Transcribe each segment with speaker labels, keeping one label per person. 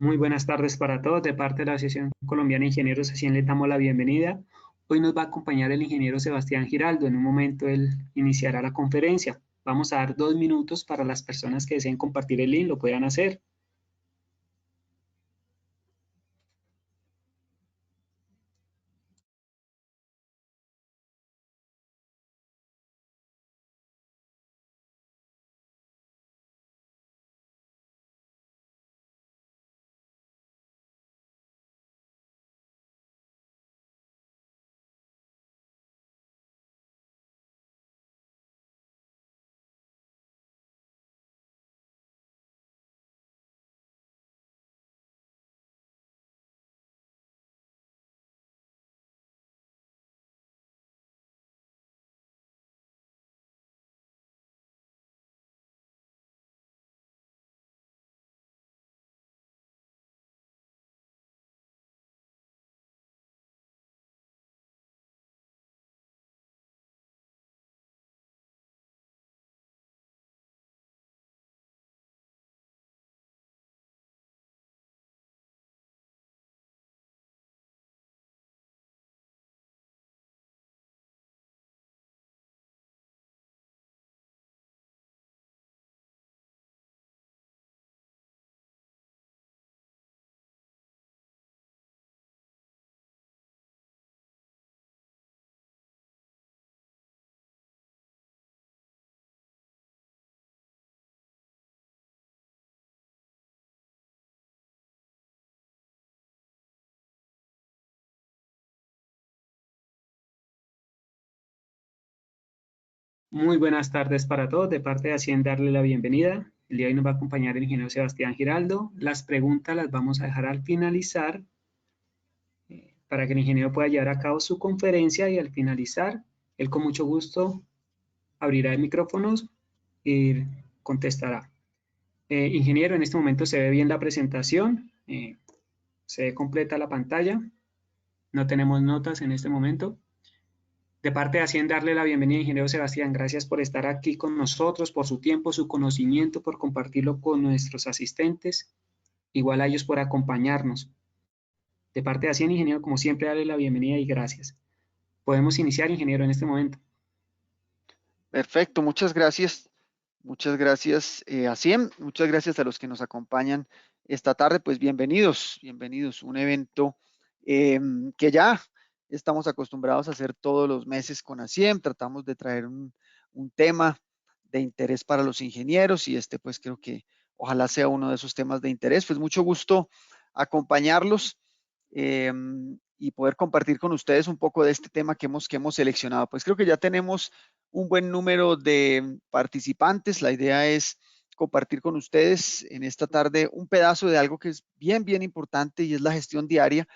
Speaker 1: Muy buenas tardes para todos. De parte de la Asociación Colombiana de Ingenieros, así les damos la bienvenida. Hoy nos va a acompañar el ingeniero Sebastián Giraldo. En un momento él iniciará la conferencia. Vamos a dar 2 minutos para las personas que deseen compartir el link, lo puedan hacer. Muy buenas tardes para todos. De parte de Hacienda, darle la bienvenida. El día de hoy nos va a acompañar el ingeniero Sebastián Giraldo. Las preguntas las vamos a dejar al finalizar para que el ingeniero pueda llevar a cabo su conferencia y al finalizar, él con mucho gusto abrirá el micrófono y contestará. Ingeniero, en este momento se ve bien la presentación, se ve completa la pantalla, no tenemos notas en este momento. De parte de Hacienda, darle la bienvenida, ingeniero Sebastián. Gracias por estar aquí con nosotros, por su tiempo, su conocimiento, por compartirlo con nuestros asistentes, igual a ellos por acompañarnos. De parte de Hacienda, ingeniero, como siempre, darle la bienvenida y gracias. Podemos iniciar, ingeniero, en este momento.
Speaker 2: Perfecto, muchas gracias. Muchas gracias, Asiem. Muchas gracias a los que nos acompañan esta tarde. Pues bienvenidos, bienvenidos. Un evento que ya estamos acostumbrados a hacer todos los meses con Asiem. Tratamos de traer un tema de interés para los ingenieros y pues creo que ojalá sea uno de esos temas de interés. Pues mucho gusto acompañarlos y poder compartir con ustedes un poco de este tema que hemos seleccionado. Pues creo que ya tenemos un buen número de participantes. La idea es compartir con ustedes en esta tarde un pedazo de algo que es bien, bien importante y es la gestión diaria,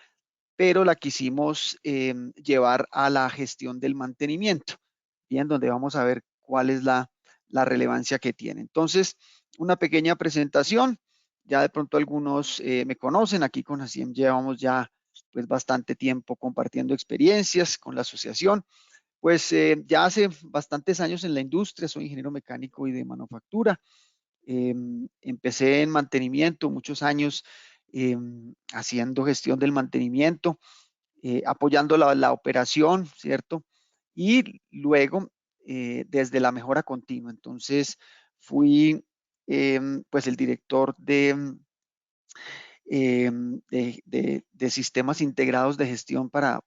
Speaker 2: pero la quisimos llevar a la gestión del mantenimiento, bien, donde vamos a ver cuál es la relevancia que tiene. Entonces, una pequeña presentación. Ya de pronto algunos me conocen. Aquí con ASIEM llevamos ya pues bastante tiempo compartiendo experiencias con la asociación. Pues ya hace bastantes años en la industria, soy ingeniero mecánico y de manufactura. Empecé en mantenimiento, muchos años haciendo gestión del mantenimiento, apoyando la operación, ¿cierto? Y luego desde la mejora continua. Entonces fui pues el director de sistemas integrados de gestión para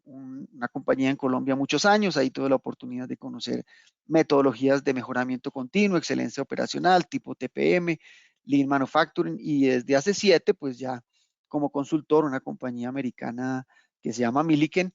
Speaker 2: una compañía en Colombia muchos años. Ahí tuve la oportunidad de conocer metodologías de mejoramiento continuo, excelencia operacional, tipo TPM, Lean Manufacturing, y desde hace 7, pues ya como consultor, una compañía americana que se llama Milliken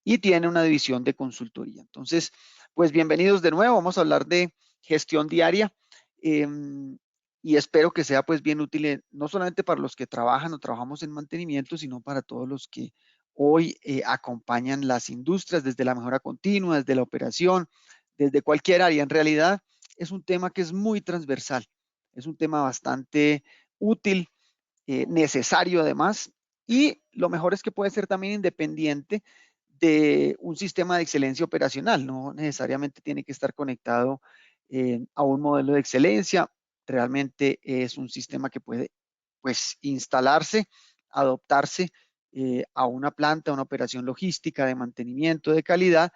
Speaker 2: y tiene una división de consultoría. Entonces, pues bienvenidos de nuevo. Vamos a hablar de gestión diaria. Y espero que sea pues bien útil, no solamente para los que trabajan o trabajamos en mantenimiento, sino para todos los que hoy acompañan las industrias desde la mejora continua, desde la operación, desde cualquier área. En realidad es un tema que es muy transversal, es un tema bastante útil, necesario además, y lo mejor es que puede ser también independiente de un sistema de excelencia operacional. No necesariamente tiene que estar conectado a un modelo de excelencia. Realmente es un sistema que puede pues instalarse, adoptarse a una planta, a una operación logística de mantenimiento de calidad,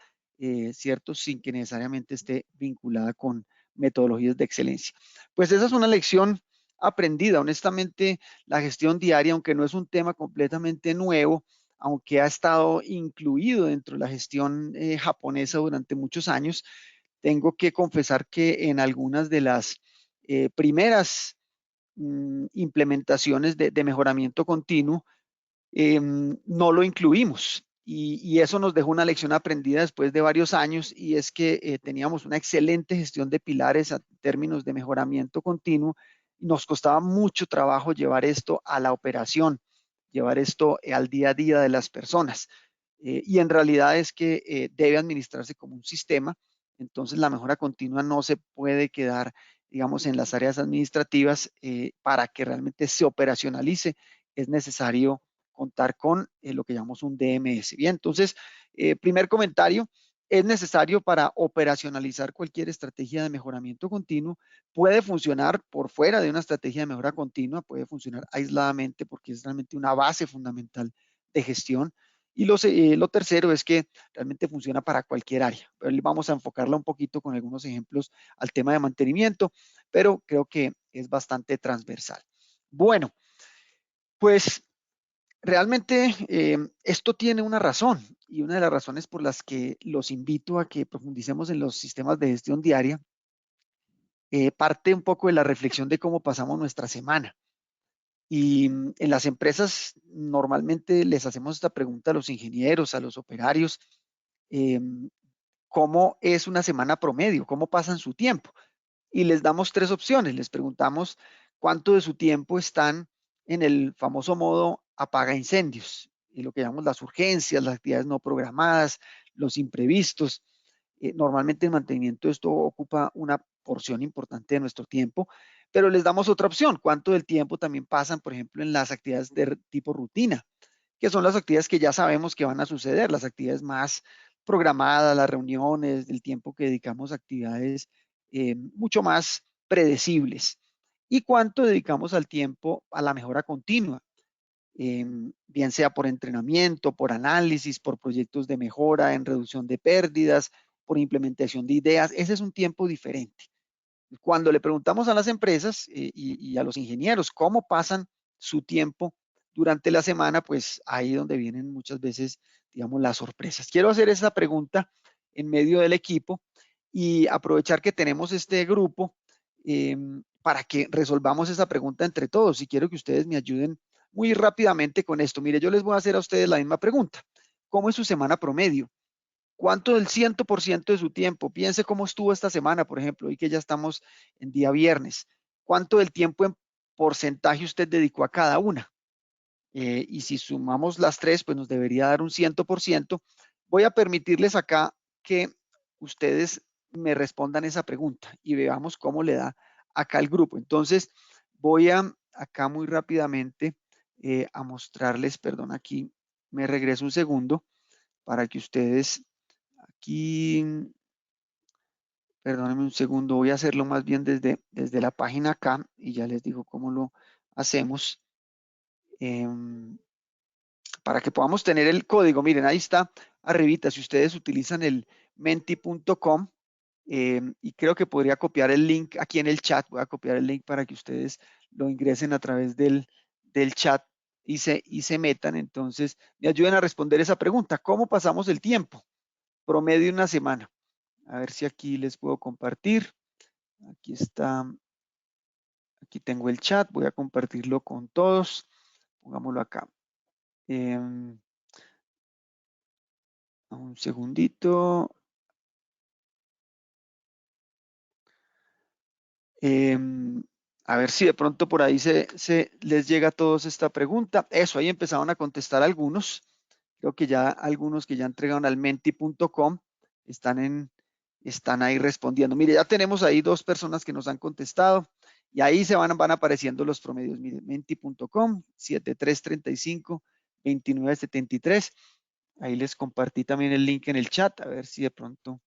Speaker 2: ¿cierto? Sin que necesariamente esté vinculada con metodologías de excelencia. Pues esa es una lección aprendida. Honestamente, la gestión diaria, aunque no es un tema completamente nuevo, aunque ha estado incluido dentro de la gestión japonesa durante muchos años, tengo que confesar que en algunas de las primeras implementaciones de mejoramiento continuo, no lo incluimos. Y eso nos dejó una lección aprendida después de varios años, y es que teníamos una excelente gestión de pilares a términos de mejoramiento continuo. Nos costaba mucho trabajo llevar esto a la operación, llevar esto al día a día de las personas. Y en realidad es que debe administrarse como un sistema. Entonces la mejora continua no se puede quedar, digamos, en las áreas administrativas. Para que realmente se operacionalice es necesario contar con lo que llamamos un DMS. Bien, entonces, primer comentario, es necesario para operacionalizar cualquier estrategia de mejoramiento continuo. Puede funcionar por fuera de una estrategia de mejora continua, puede funcionar aisladamente porque es realmente una base fundamental de gestión. Y lo tercero es que realmente funciona para cualquier área. Vamos a enfocarla un poquito con algunos ejemplos al tema de mantenimiento, pero creo que es bastante transversal. Bueno, pues realmente esto tiene una razón, y una de las razones por las que los invito a que profundicemos en los sistemas de gestión diaria parte un poco de la reflexión de cómo pasamos nuestra semana. Y en las empresas normalmente les hacemos esta pregunta a los ingenieros, a los operarios, eh, ¿cómo es una semana promedio? ¿Cómo pasan su tiempo? Y les damos tres opciones. Les preguntamos cuánto de su tiempo están en el famoso modo apaga incendios, y lo que llamamos las urgencias, las actividades no programadas, los imprevistos. Normalmente el mantenimiento de esto ocupa una porción importante de nuestro tiempo, pero les damos otra opción. ¿Cuánto del tiempo también pasan, por ejemplo, en las actividades de tipo rutina, que son las actividades que ya sabemos que van a suceder, las actividades más programadas, las reuniones, el tiempo que dedicamos a actividades mucho más predecibles? ¿Y cuánto dedicamos al tiempo a la mejora continua? Bien sea por entrenamiento, por análisis, por proyectos de mejora, en reducción de pérdidas, por implementación de ideas. Ese es un tiempo diferente. Cuando le preguntamos a las empresas y a los ingenieros cómo pasan su tiempo durante la semana, pues ahí es donde vienen muchas veces, digamos, las sorpresas. Quiero hacer esa pregunta en medio del equipo y aprovechar que tenemos este grupo para que resolvamos esa pregunta entre todos. Y quiero que ustedes me ayuden muy rápidamente con esto. Mire, yo les voy a hacer a ustedes la misma pregunta. ¿Cómo es su semana promedio? ¿Cuánto del 100% de su tiempo? Piense cómo estuvo esta semana, por ejemplo, hoy que ya estamos en día viernes. ¿Cuánto del tiempo en porcentaje usted dedicó a cada una? Y si sumamos las tres, pues nos debería dar un 100%. Voy a permitirles acá que ustedes me respondan esa pregunta y veamos cómo le da acá el grupo. Entonces, voy a acá muy rápidamente a mostrarles, perdón, aquí me regreso un segundo para que ustedes aquí, perdónenme un segundo, voy a hacerlo más bien desde la página acá y ya les digo cómo lo hacemos. Para que podamos tener el código. Miren, ahí está arribita. Si ustedes utilizan el menti.com, y creo que podría copiar el link aquí en el chat. Voy a copiar el link para que ustedes lo ingresen a través del chat y se metan. Entonces, me ayuden a responder esa pregunta. ¿Cómo pasamos el tiempo? Promedio de una semana. A ver si aquí les puedo compartir. Aquí está. Aquí tengo el chat. Voy a compartirlo con todos. Pongámoslo acá. Un segundito. A ver si de pronto por ahí se les llega a todos esta pregunta. Eso, ahí empezaron a contestar algunos. Creo que ya algunos que ya entregaron al menti.com están ahí respondiendo. Mire, ya tenemos ahí 2 personas que nos han contestado y ahí se van apareciendo los promedios. Mire, menti.com, 7335, 2973. Ahí les compartí también el link en el chat, a ver si de pronto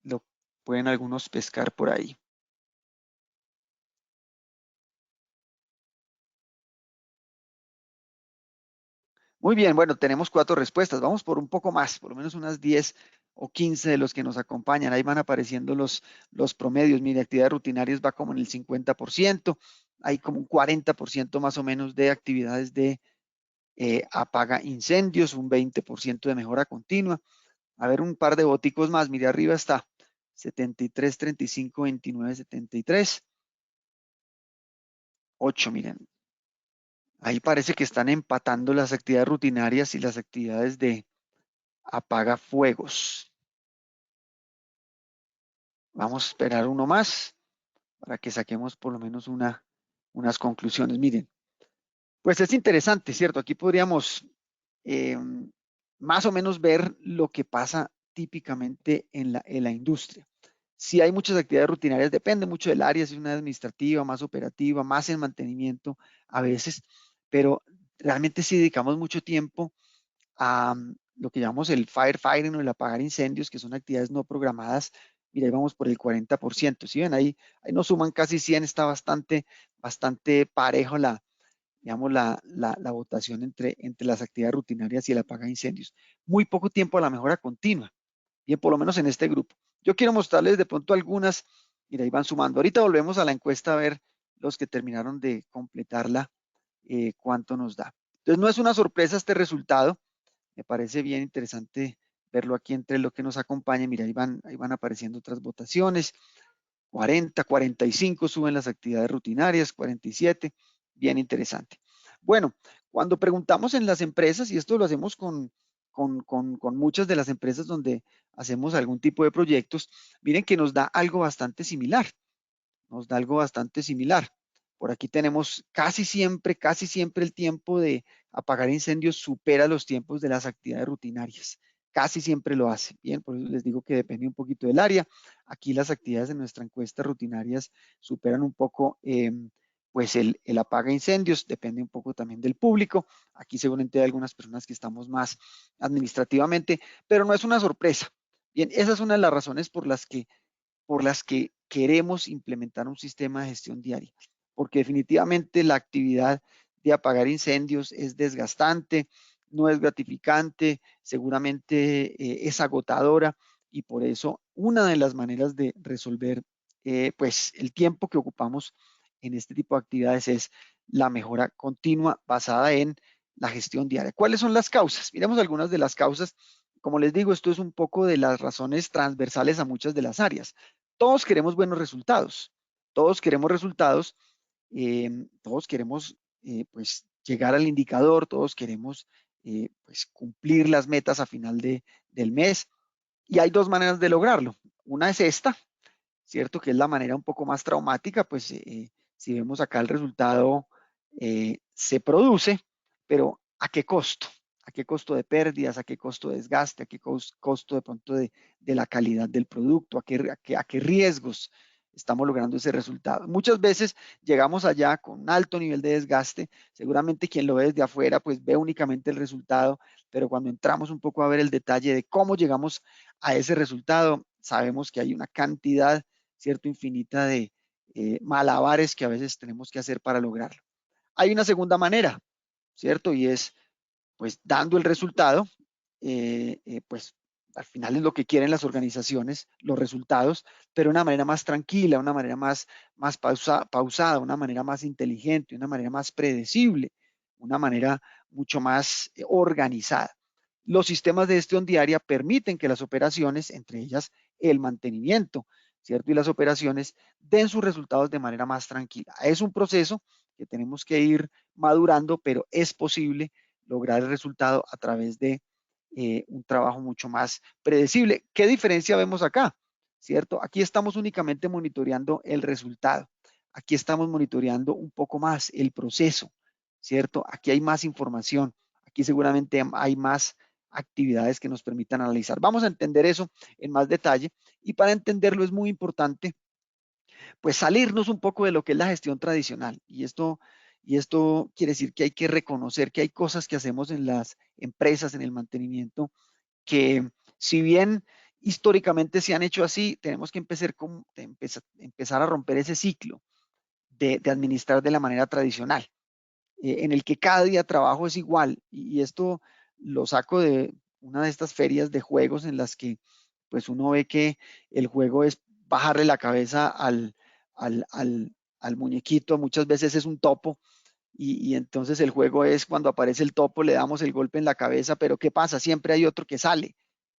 Speaker 2: lo pueden algunos pescar por ahí. Muy bien, bueno, tenemos 4 respuestas. Vamos por un poco más, por lo menos unas 10 o 15 de los que nos acompañan. Ahí van apareciendo los promedios. Mire, actividades rutinarias va como en el 50%. Hay como un 40% más o menos de actividades de apaga incendios, un 20% de mejora continua. A ver, un par de boticos más. Mire, arriba está 73, 35, 29, 73. 8, miren. Ahí parece que están empatando las actividades rutinarias y las actividades de apaga fuegos. Vamos a esperar uno más para que saquemos por lo menos unas conclusiones. Miren, pues es interesante, ¿cierto? Aquí podríamos más o menos ver lo que pasa típicamente en la industria. Si hay muchas actividades rutinarias, depende mucho del área, si es una administrativa, más operativa, más en mantenimiento a veces, pero realmente si dedicamos mucho tiempo a lo que llamamos el firefighting o el apagar incendios, que son actividades no programadas. Mira, ahí vamos por el 40%. Si ven, ahí nos suman casi 100, está bastante parejo digamos, la votación entre las actividades rutinarias y el apagar incendios. Muy poco tiempo a la mejora continua, bien, por lo menos en este grupo. Yo quiero mostrarles de pronto algunas, mira, ahí van sumando. Ahorita volvemos a la encuesta a ver los que terminaron de completarla, cuánto nos da. Entonces, no es una sorpresa este resultado. Me parece bien interesante verlo aquí entre lo que nos acompaña. Mira, ahí van apareciendo otras votaciones. 40, 45 suben las actividades rutinarias, 47, bien interesante. Bueno, cuando preguntamos en las empresas, y esto lo hacemos con muchas de las empresas donde hacemos algún tipo de proyectos, miren que nos da algo bastante similar. Nos da algo bastante similar. Por aquí tenemos casi siempre el tiempo de apagar incendios supera los tiempos de las actividades rutinarias. Casi siempre lo hace. Bien, por eso les digo que depende un poquito del área. Aquí las actividades de nuestra encuesta rutinarias superan un poco pues el apaga incendios, depende un poco también del público. Aquí seguramente hay algunas personas que estamos más administrativamente, pero no es una sorpresa. Bien, esa es una de las razones por las que queremos implementar un sistema de gestión diaria, porque definitivamente la actividad de apagar incendios es desgastante, no es gratificante, seguramente es agotadora y por eso una de las maneras de resolver pues el tiempo que ocupamos en este tipo de actividades es la mejora continua basada en la gestión diaria. ¿Cuáles son las causas? Miremos algunas de las causas. Como les digo, esto es un poco de las razones transversales a muchas de las áreas. Todos queremos buenos resultados, todos queremos resultados, todos queremos pues llegar al indicador, todos queremos pues cumplir las metas a final del mes y hay dos maneras de lograrlo. Una es esta, ¿cierto? Que es la manera un poco más traumática, pues si vemos acá el resultado se produce, pero ¿a qué costo? ¿A qué costo de pérdidas? ¿A qué costo de desgaste? ¿A qué costo de pronto de la calidad del producto? ¿A qué riesgos estamos logrando ese resultado? Muchas veces llegamos allá con un alto nivel de desgaste. Seguramente quien lo ve desde afuera, pues ve únicamente el resultado, pero cuando entramos un poco a ver el detalle de cómo llegamos a ese resultado, sabemos que hay una cantidad, ¿cierto?, infinita de malabares que a veces tenemos que hacer para lograrlo. Hay una segunda manera, ¿cierto? Y es, pues, dando el resultado, pues, al final es lo que quieren las organizaciones, los resultados, pero de una manera más tranquila, una manera más pausada, una manera más inteligente, una manera más predecible, una manera mucho más organizada. Los sistemas de gestión diaria permiten que las operaciones, entre ellas el mantenimiento, ¿cierto? Y las operaciones den sus resultados de manera más tranquila. Es un proceso que tenemos que ir madurando, pero es posible lograr el resultado a través de un trabajo mucho más predecible. ¿Qué diferencia vemos acá? ¿Cierto? Aquí estamos únicamente monitoreando el resultado. Aquí estamos monitoreando un poco más el proceso, ¿cierto? Aquí hay más información. Aquí seguramente hay más actividades que nos permitan analizar. Vamos a entender eso en más detalle y para entenderlo es muy importante pues salirnos un poco de lo que es la gestión tradicional. Y esto quiere decir que hay que reconocer que hay cosas que hacemos en las empresas, en el mantenimiento, que si bien históricamente se han hecho así, tenemos que empezar a romper ese ciclo de administrar de la manera tradicional. en el que cada día de trabajo es igual. Y esto lo saco de una de estas ferias de juegos en las que pues uno ve que el juego es bajarle la cabeza al muñequito, muchas veces es un topo, y entonces el juego es cuando aparece el topo, le damos el golpe en la cabeza, pero ¿qué pasa? Siempre hay otro que sale.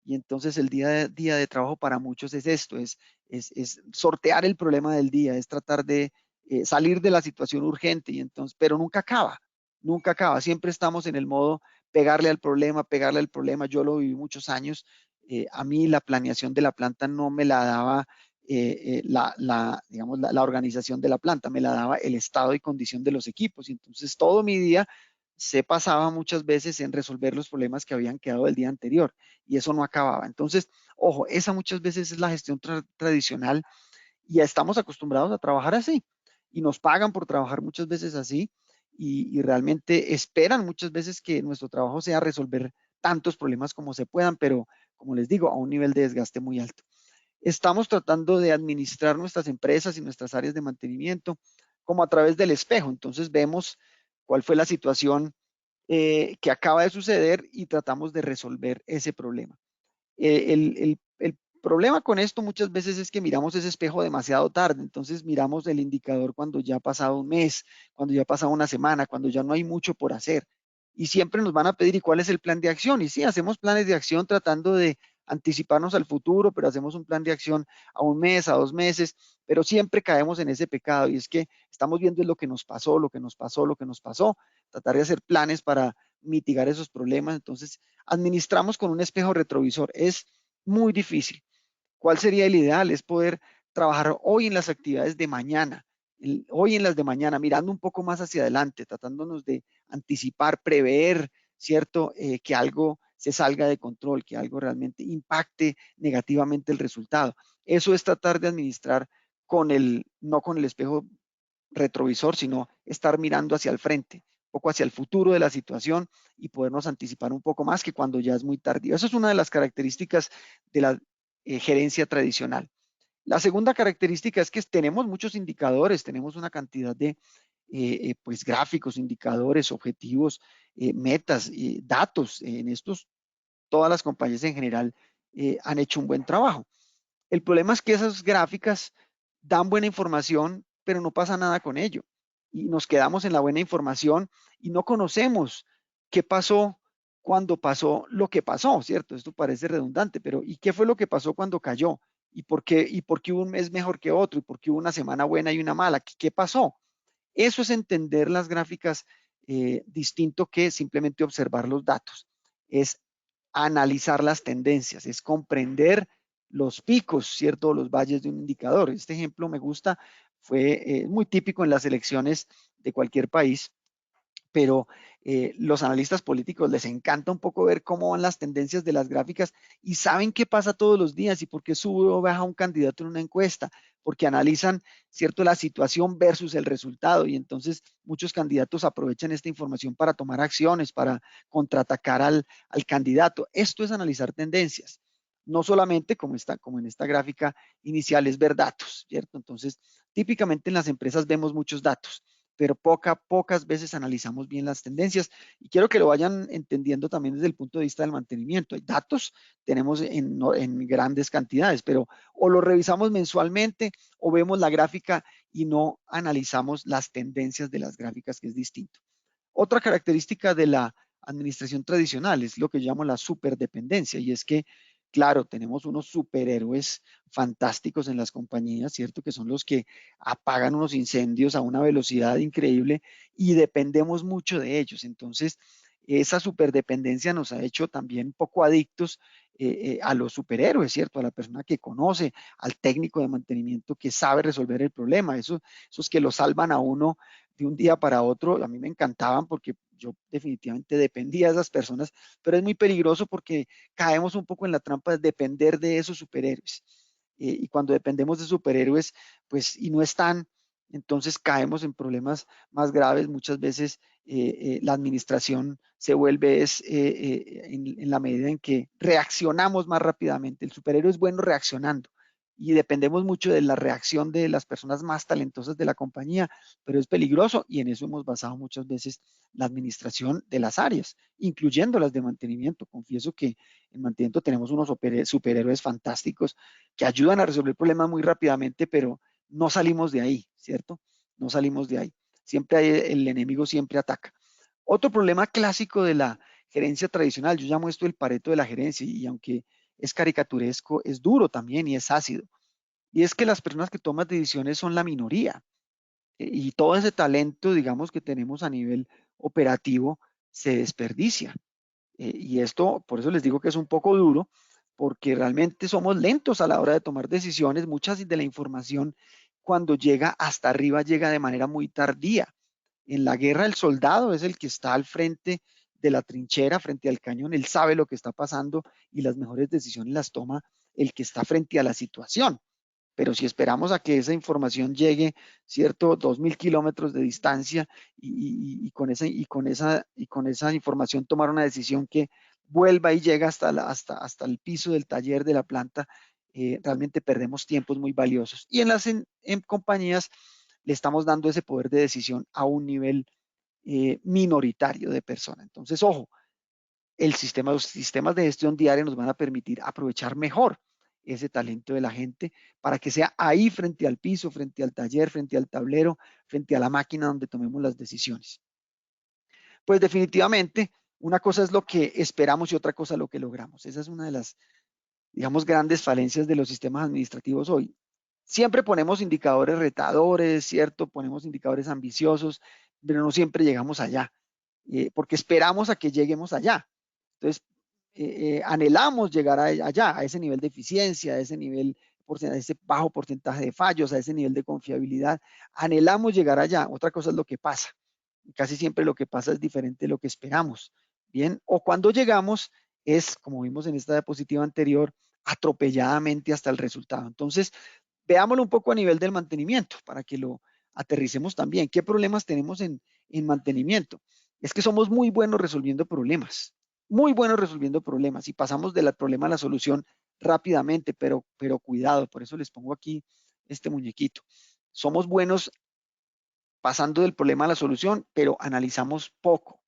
Speaker 2: Y entonces el día de trabajo para muchos es esto, es sortear el problema del día, es tratar de salir de la situación urgente, y entonces, pero nunca acaba, nunca acaba. Siempre estamos en el modo pegarle al problema, pegarle al problema. Yo lo viví muchos años. A mí la planeación de la planta no me la daba digamos, la organización de la planta, me la daba el estado y condición de los equipos. Y entonces todo mi día se pasaba muchas veces en resolver los problemas que habían quedado del día anterior, y eso no acababa. Entonces, ojo, esa muchas veces es la gestión tradicional, y ya estamos acostumbrados a trabajar así y nos pagan por trabajar muchas veces así, y realmente esperan muchas veces que nuestro trabajo sea resolver tantos problemas como se puedan, pero como les digo, a un nivel de desgaste muy alto. Estamos tratando de administrar nuestras empresas y nuestras áreas de mantenimiento como a través del espejo. Entonces vemos cuál fue la situación que acaba de suceder y tratamos de resolver ese problema. El problema con esto muchas veces es que miramos ese espejo demasiado tarde. Entonces miramos el indicador cuando ya ha pasado un mes, cuando ya ha pasado una semana, cuando ya no hay mucho por hacer. Y siempre nos van a pedir, ¿y cuál es el plan de acción? Y sí, hacemos planes de acción tratando de anticiparnos al futuro, pero hacemos un plan de acción a un mes, a 2 meses, pero siempre caemos en ese pecado, y es que estamos viendo lo que nos pasó, lo que nos pasó, lo que nos pasó, tratar de hacer planes para mitigar esos problemas. Entonces, administramos con un espejo retrovisor. Es muy difícil. ¿Cuál sería el ideal? Es poder trabajar hoy en las actividades de mañana, hoy en las de mañana, mirando un poco más hacia adelante, tratándonos de anticipar, prever, ¿cierto? Que algo se salga de control, que algo realmente impacte negativamente el resultado. Eso es tratar de administrar no con el espejo retrovisor, sino estar mirando hacia el frente, un poco hacia el futuro de la situación, y podernos anticipar un poco más que cuando ya es muy tardío. Eso es una de las características de la gerencia tradicional. La segunda característica es que tenemos muchos indicadores, tenemos una cantidad de pues gráficos, indicadores, objetivos, metas, datos. En estos, todas las compañías en general han hecho un buen trabajo. El problema es que esas gráficas dan buena información, pero no pasa nada con ello. Y nos quedamos en la buena información y no conocemos qué pasó cuando pasó lo que pasó, ¿cierto? Esto parece redundante, pero ¿y qué fue lo que pasó cuando cayó? ¿Y por qué un mes mejor que otro? ¿Y por qué hubo una semana buena y una mala? ¿Qué pasó? Eso es entender las gráficas distinto que simplemente observar los datos. Es analizar las tendencias, es comprender los picos, ¿cierto? Los valles de un indicador. Este ejemplo me gusta, fue muy típico en las elecciones de cualquier país, pero los analistas políticos les encanta un poco ver cómo van las tendencias de las gráficas, y saben qué pasa todos los días y por qué sube o baja un candidato en una encuesta, porque analizan, ¿cierto?, la situación versus el resultado, y entonces muchos candidatos aprovechan esta información para tomar acciones, para contraatacar al candidato. Esto es analizar tendencias. No solamente como en esta gráfica inicial, es ver datos, ¿cierto? Entonces, típicamente en las empresas vemos muchos datos, pero pocas veces analizamos bien las tendencias, y quiero que lo vayan entendiendo también desde el punto de vista del mantenimiento. Hay datos, tenemos en grandes cantidades, pero o lo revisamos mensualmente o vemos la gráfica y no analizamos las tendencias de las gráficas, que es distinto. Otra característica de la administración tradicional es lo que llamo la superdependencia, y es que, claro, tenemos unos superhéroes fantásticos en las compañías, ¿cierto? Que son los que apagan unos incendios a una velocidad increíble, y dependemos mucho de ellos. Entonces, esa superdependencia nos ha hecho también poco adictos a los superhéroes, ¿cierto? A la persona que conoce, al técnico de mantenimiento que sabe resolver el problema, esos que lo salvan a uno de un día para otro. A mí me encantaban porque yo definitivamente dependía de esas personas, pero es muy peligroso porque caemos un poco en la trampa de depender de esos superhéroes. Y cuando dependemos de superhéroes, pues, y no están, entonces caemos en problemas más graves. Muchas veces la administración se vuelve en la medida en que reaccionamos más rápidamente. El superhéroe es bueno reaccionando, y dependemos mucho de la reacción de las personas más talentosas de la compañía, pero es peligroso y en eso hemos basado muchas veces la administración de las áreas, incluyendo las de mantenimiento. Confieso que en mantenimiento tenemos unos superhéroes fantásticos que ayudan a resolver problemas muy rápidamente, pero no salimos de ahí, ¿cierto? No salimos de ahí. Siempre hay, el enemigo siempre ataca. Otro problema clásico de la gerencia tradicional, yo llamo esto el Pareto de la gerencia, y aunque es caricaturesco, es duro también y es ácido. Y es que las personas que toman decisiones son la minoría. Y todo ese talento, digamos, que tenemos a nivel operativo se desperdicia. Y esto, por eso les digo que es un poco duro, porque realmente somos lentos a la hora de tomar decisiones. Muchas de la información cuando llega hasta arriba llega de manera muy tardía. En la guerra el soldado es el que está al frente de la trinchera, frente al cañón. Él sabe lo que está pasando y las mejores decisiones las toma el que está frente a la situación. Pero si esperamos a que esa información llegue, ¿cierto? 2000 kilómetros de distancia con esa información tomar una decisión que vuelva y llega hasta el piso del taller de la planta, realmente perdemos tiempos muy valiosos. Y en compañías le estamos dando ese poder de decisión a un nivel minoritario de personas. Entonces, ojo, los sistemas de gestión diaria nos van a permitir aprovechar mejor ese talento de la gente para que sea ahí frente al piso, frente al taller, frente al tablero, frente a la máquina donde tomemos las decisiones. Pues definitivamente, una cosa es lo que esperamos y otra cosa lo que logramos. Esa es una de las, digamos, grandes falencias de los sistemas administrativos hoy. Siempre ponemos indicadores retadores, ¿cierto? Ponemos indicadores ambiciosos, pero no siempre llegamos allá, porque esperamos a que lleguemos allá. Entonces, anhelamos llegar allá, a ese nivel de eficiencia, a ese nivel, a ese bajo porcentaje de fallos, a ese nivel de confiabilidad. Anhelamos llegar allá. Otra cosa es lo que pasa. Casi siempre lo que pasa es diferente de lo que esperamos. Bien, o cuando llegamos es, como vimos en esta diapositiva anterior, atropelladamente hasta el resultado. Entonces, veámoslo un poco a nivel del mantenimiento para que lo aterricemos también. ¿Qué problemas tenemos en mantenimiento? Es que somos muy buenos resolviendo problemas, muy buenos resolviendo problemas y pasamos del problema a la solución rápidamente, pero cuidado, por eso les pongo aquí este muñequito. Somos buenos pasando del problema a la solución, pero analizamos poco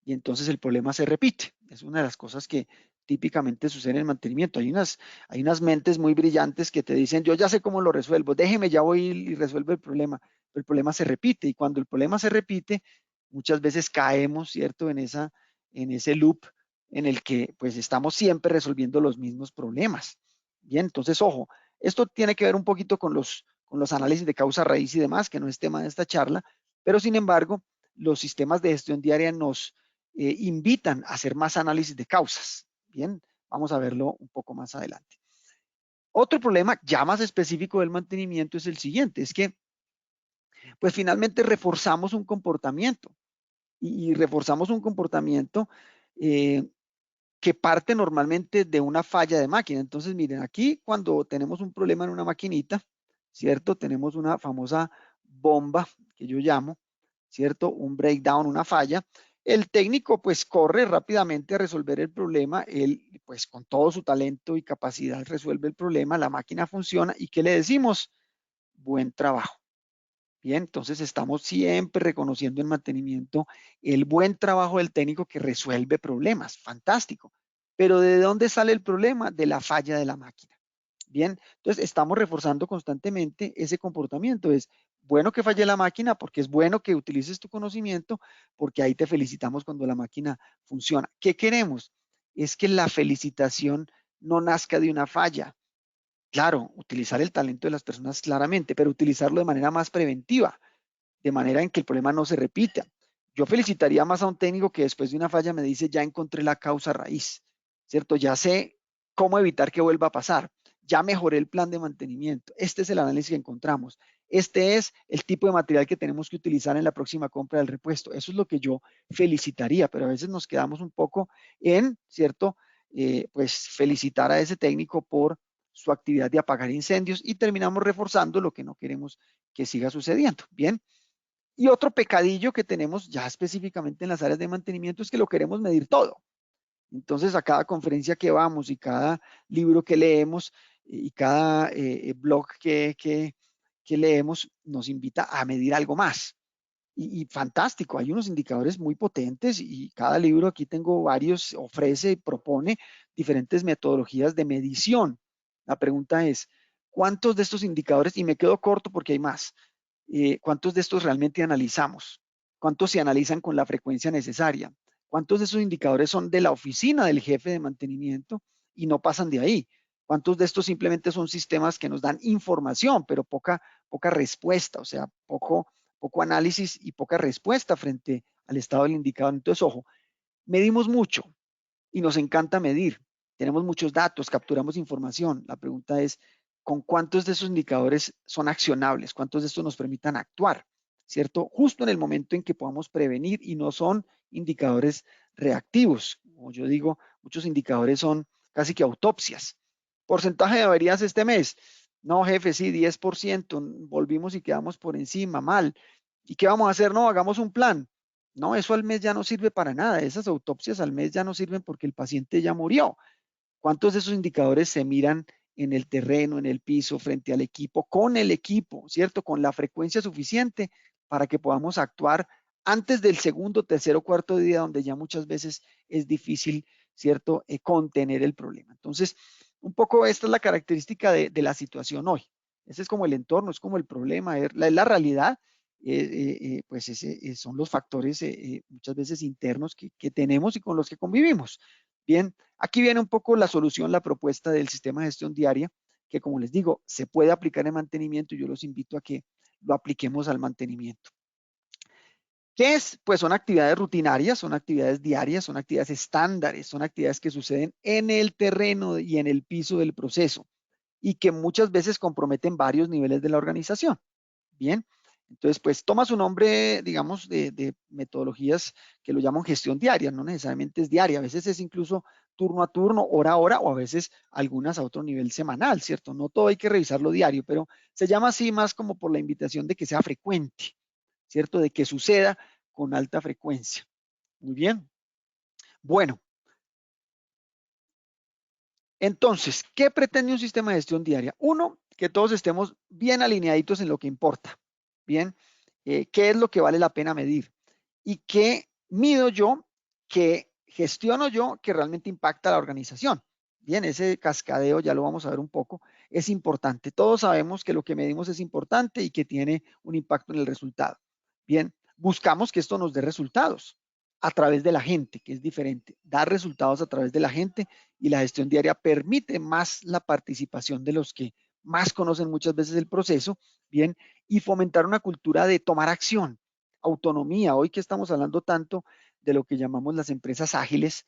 Speaker 2: y entonces el problema se repite. Es una de las cosas que típicamente sucede en el mantenimiento. Hay unas mentes muy brillantes que te dicen, yo ya sé cómo lo resuelvo, déjeme, ya voy y resuelvo el problema. Pero el problema se repite y cuando el problema se repite, muchas veces caemos, ¿cierto? En ese loop en el que pues estamos siempre resolviendo los mismos problemas. Bien, entonces, ojo, esto tiene que ver un poquito con los análisis de causa raíz y demás, que no es tema de esta charla, pero sin embargo, los sistemas de gestión diaria nos invitan a hacer más análisis de causas. Bien, vamos a verlo un poco más adelante. Otro problema ya más específico del mantenimiento es el siguiente, es que pues finalmente reforzamos un comportamiento y reforzamos un comportamiento que parte normalmente de una falla de máquina. Entonces, miren, aquí cuando tenemos un problema en una maquinita, ¿cierto? Tenemos una famosa bomba que yo llamo, ¿cierto? Un breakdown, una falla. El técnico pues corre rápidamente a resolver el problema, él pues con todo su talento y capacidad resuelve el problema, la máquina funciona y ¿qué le decimos? Buen trabajo. Bien, entonces estamos siempre reconociendo en mantenimiento el buen trabajo del técnico que resuelve problemas, fantástico. Pero ¿de dónde sale el problema? De la falla de la máquina. Bien, entonces estamos reforzando constantemente ese comportamiento. Es bueno que falle la máquina porque es bueno que utilices tu conocimiento porque ahí te felicitamos cuando la máquina funciona. ¿Qué queremos? Es que la felicitación no nazca de una falla. Claro, utilizar el talento de las personas claramente, pero utilizarlo de manera más preventiva, de manera en que el problema no se repita. Yo felicitaría más a un técnico que después de una falla me dice, ya encontré la causa raíz, ¿cierto? Ya sé cómo evitar que vuelva a pasar. Ya mejoré el plan de mantenimiento. Este es el análisis que encontramos. Este es el tipo de material que tenemos que utilizar en la próxima compra del repuesto. Eso es lo que yo felicitaría, pero a veces nos quedamos un poco en, ¿cierto? Pues felicitar a ese técnico por su actividad de apagar incendios y terminamos reforzando lo que no queremos que siga sucediendo. Bien. Y otro pecadillo que tenemos ya específicamente en las áreas de mantenimiento es que lo queremos medir todo. Entonces, a cada conferencia que vamos y cada libro que leemos, y cada blog que leemos nos invita a medir algo más. Y fantástico, hay unos indicadores muy potentes y cada libro, aquí tengo varios, ofrece y propone diferentes metodologías de medición. La pregunta es, ¿cuántos de estos indicadores, y me quedo corto porque hay más, cuántos de estos realmente analizamos? ¿Cuántos se analizan con la frecuencia necesaria? ¿Cuántos de esos indicadores son de la oficina del jefe de mantenimiento y no pasan de ahí? ¿Cuántos de estos simplemente son sistemas que nos dan información, pero poca respuesta? O sea, poco análisis y poca respuesta frente al estado del indicador. Entonces, ojo, medimos mucho y nos encanta medir. Tenemos muchos datos, capturamos información. La pregunta es, ¿con cuántos de esos indicadores son accionables? ¿Cuántos de estos nos permitan actuar? ¿Cierto? Justo en el momento en que podamos prevenir y no son indicadores reactivos. Como yo digo, muchos indicadores son casi que autopsias. ¿Porcentaje de averías este mes? No, jefe, sí, 10%. Volvimos y quedamos por encima, mal. ¿Y qué vamos a hacer? No, hagamos un plan. No, eso al mes ya no sirve para nada. Esas autopsias al mes ya no sirven porque el paciente ya murió. ¿Cuántos de esos indicadores se miran en el terreno, en el piso, frente al equipo, con el equipo, ¿cierto? Con la frecuencia suficiente para que podamos actuar antes del segundo, tercero, cuarto día, donde ya muchas veces es difícil, ¿cierto? Contener el problema. Entonces, un poco esta es la característica de la situación hoy. Ese es como el entorno, es como el problema, es la realidad. Pues son los factores muchas veces internos que tenemos y con los que convivimos. Bien, aquí viene un poco la solución, la propuesta del sistema de gestión diaria, que como les digo, se puede aplicar en mantenimiento y yo los invito a que lo apliquemos al mantenimiento. ¿Qué es? Pues son actividades rutinarias, son actividades diarias, son actividades estándares, son actividades que suceden en el terreno y en el piso del proceso y que muchas veces comprometen varios niveles de la organización. Bien, entonces pues toma su nombre, digamos, de metodologías que lo llaman gestión diaria, no necesariamente es diaria, a veces es incluso turno a turno, hora a hora, o a veces algunas a otro nivel semanal, ¿cierto? No todo hay que revisarlo diario, pero se llama así más como por la invitación de que sea frecuente, ¿cierto? De que suceda con alta frecuencia. Muy bien. Bueno, entonces, ¿qué pretende un sistema de gestión diaria? Uno, que todos estemos bien alineaditos en lo que importa. Bien, ¿qué es lo que vale la pena medir? ¿Y qué mido yo, qué gestiono yo, que realmente impacta a la organización? Bien, ese cascadeo ya lo vamos a ver un poco, es importante. Todos sabemos que lo que medimos es importante y que tiene un impacto en el resultado. Bien, buscamos que esto nos dé resultados a través de la gente, que es diferente. Dar resultados a través de la gente y la gestión diaria permite más la participación de los que más conocen muchas veces el proceso, bien, y fomentar una cultura de tomar acción, autonomía. Hoy que estamos hablando tanto de lo que llamamos las empresas ágiles,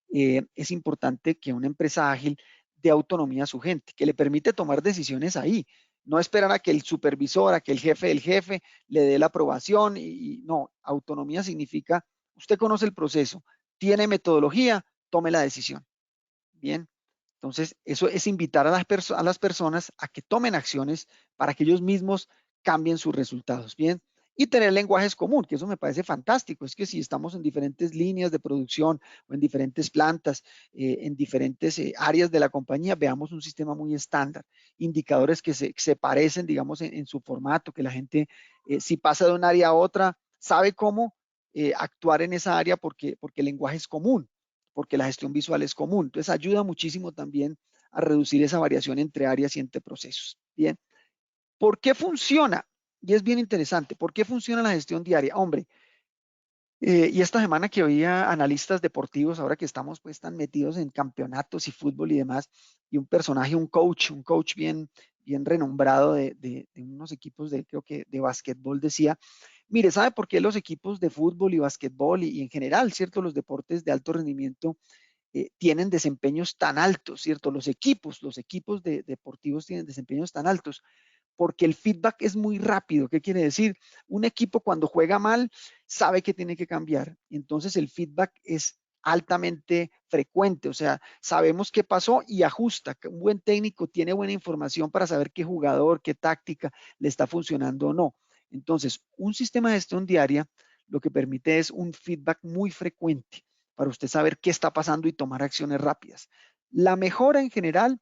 Speaker 2: es importante que una empresa ágil dé autonomía a su gente, que le permite tomar decisiones ahí. No esperar a que el supervisor, a que el jefe del jefe le dé la aprobación y no, autonomía significa, usted conoce el proceso, tiene metodología, tome la decisión. Bien, entonces eso es invitar a las personas a que tomen acciones para que ellos mismos cambien sus resultados. Bien, y tener lenguajes común, que eso me parece fantástico. Es que si estamos en diferentes líneas de producción o en diferentes plantas, en diferentes áreas de la compañía, veamos un sistema muy estándar, indicadores que se parecen, digamos, en su formato, que la gente, si pasa de un área a otra, sabe cómo actuar en esa área porque el lenguaje es común, porque la gestión visual es común. Entonces ayuda muchísimo también a reducir esa variación entre áreas y entre procesos. Bien, ¿por qué funciona? Y es bien interesante, ¿por qué funciona la gestión diaria? Hombre, y esta semana que oía analistas deportivos, ahora que estamos pues tan metidos en campeonatos y fútbol y demás, y un personaje, un coach bien renombrado de unos equipos creo que de básquetbol decía, mire, ¿sabe por qué los equipos de fútbol y básquetbol y en general, cierto, los deportes de alto rendimiento tienen desempeños tan altos, ¿cierto? Los equipos deportivos tienen desempeños tan altos porque el feedback es muy rápido. ¿Qué quiere decir? Un equipo cuando juega mal sabe que tiene que cambiar. Entonces el feedback es altamente frecuente, o sea, sabemos qué pasó y ajusta. Un buen técnico tiene buena información para saber qué jugador, qué táctica le está funcionando o no. Entonces, un sistema de gestión diaria lo que permite es un feedback muy frecuente para usted saber qué está pasando y tomar acciones rápidas. La mejora en general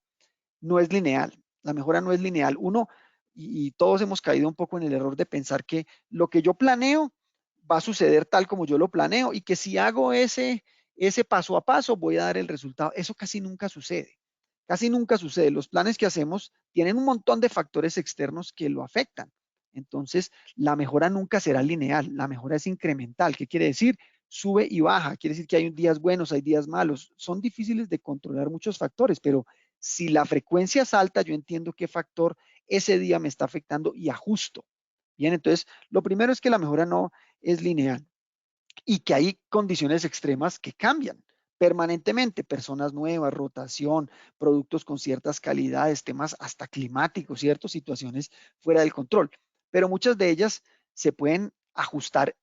Speaker 2: no es lineal. La mejora no es lineal. Uno, y todos hemos caído un poco en el error de pensar que lo que yo planeo va a suceder tal como yo lo planeo y que si hago ese paso a paso voy a dar el resultado. Eso casi nunca sucede. Casi nunca sucede. Los planes que hacemos tienen un montón de factores externos que lo afectan. Entonces, la mejora nunca será lineal. La mejora es incremental. ¿Qué quiere decir? Sube y baja. Quiere decir que hay días buenos, hay días malos. Son difíciles de controlar muchos factores, pero si la frecuencia es alta, yo entiendo qué factor ese día me está afectando y ajusto. Bien, entonces, lo primero es que la mejora no es lineal y que hay condiciones extremas que cambian permanentemente, personas nuevas, rotación, productos con ciertas calidades, temas hasta climáticos, ciertas situaciones fuera del control. Pero muchas de ellas se pueden ajustar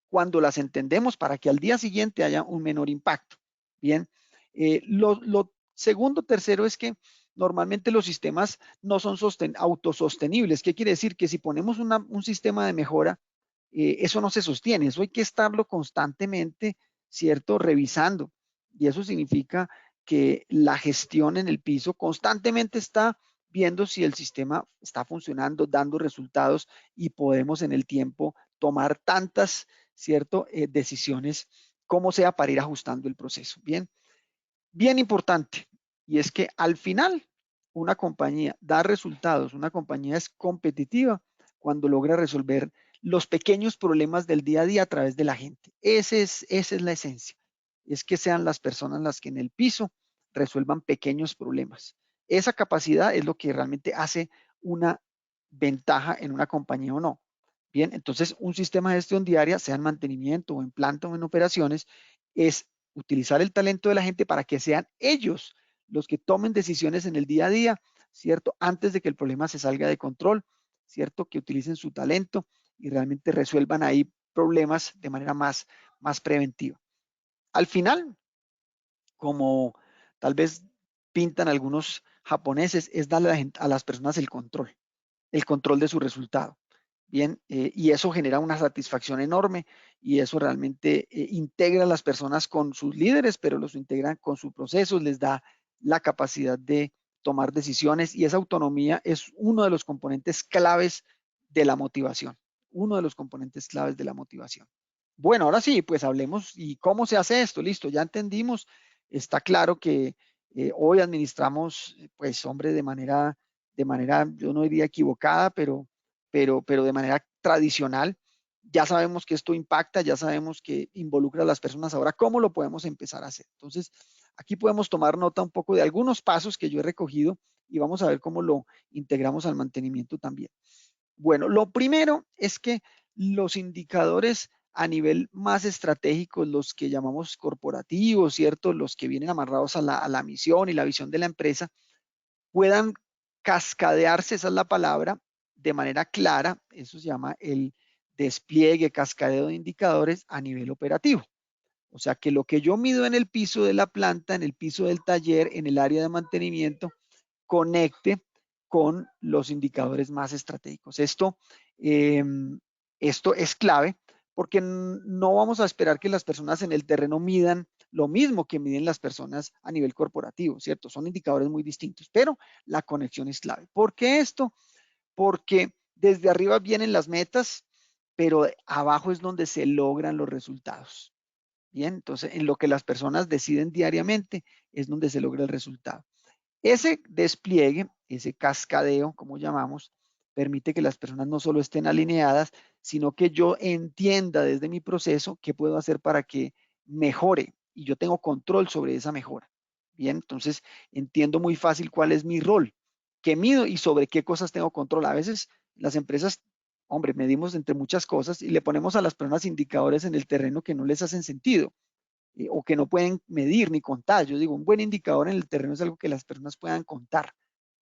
Speaker 2: cuando las entendemos para que al día siguiente haya un menor impacto. Bien, lo segundo, tercero es que normalmente los sistemas no son autosostenibles. ¿Qué quiere decir? Que si ponemos un sistema de mejora, eso no se sostiene, eso hay que estarlo constantemente, ¿cierto? Revisando. Y eso significa que la gestión en el piso constantemente está viendo si el sistema está funcionando, dando resultados y podemos en el tiempo tomar tantas, ¿cierto? Decisiones como sea para ir ajustando el proceso. Bien, bien importante. Y es que al final una compañía da resultados, una compañía es competitiva cuando logra resolver los pequeños problemas del día a día a través de la gente. Esa es la esencia. Es que sean las personas las que en el piso resuelvan pequeños problemas. Esa capacidad es lo que realmente hace una ventaja en una compañía o no. Bien, entonces un sistema de gestión diaria, sea en mantenimiento o en planta o en operaciones, es utilizar el talento de la gente para que sean ellos los que tomen decisiones en el día a día, ¿cierto? Antes de que el problema se salga de control, ¿cierto? Que utilicen su talento y realmente resuelvan ahí problemas de manera más preventiva. Al final, como tal vez pintan algunos japoneses, es darle a las personas el control de su resultado. Bien, y eso genera una satisfacción enorme y eso realmente integra a las personas con sus líderes, pero los integran con sus procesos, les da la capacidad de tomar decisiones y esa autonomía es uno de los componentes claves de la motivación, uno de los componentes claves de la motivación. Bueno, ahora sí, pues hablemos y cómo se hace esto. Listo, ya entendimos, está claro que hoy administramos, pues hombre, de manera, yo no diría equivocada, pero de manera tradicional. Ya sabemos que esto impacta, ya sabemos que involucra a las personas. Ahora, ¿cómo lo podemos empezar a hacer? Entonces, aquí podemos tomar nota un poco de algunos pasos que yo he recogido y vamos a ver cómo lo integramos al mantenimiento también. Bueno, lo primero es que los indicadores a nivel más estratégico, los que llamamos corporativos, ¿cierto? Los que vienen amarrados a la misión y la visión de la empresa, puedan cascadearse, esa es la palabra, de manera clara. Eso se llama el despliegue, cascadeo de indicadores a nivel operativo. O sea, que lo que yo mido en el piso de la planta, en el piso del taller, en el área de mantenimiento, conecte con los indicadores más estratégicos. Esto es clave porque no vamos a esperar que las personas en el terreno midan lo mismo que miden las personas a nivel corporativo, ¿cierto? Son indicadores muy distintos, pero la conexión es clave. ¿Por qué esto? Porque desde arriba vienen las metas, pero abajo es donde se logran los resultados. Bien, entonces en lo que las personas deciden diariamente es donde se logra el resultado. Ese despliegue, ese cascadeo, como llamamos, permite que las personas no solo estén alineadas, sino que yo entienda desde mi proceso qué puedo hacer para que mejore y yo tengo control sobre esa mejora. Bien, entonces entiendo muy fácil cuál es mi rol, qué mido y sobre qué cosas tengo control. A veces las empresas, hombre, medimos entre muchas cosas y le ponemos a las personas indicadores en el terreno que no les hacen sentido o que no pueden medir ni contar. Yo digo, un buen indicador en el terreno es algo que las personas puedan contar,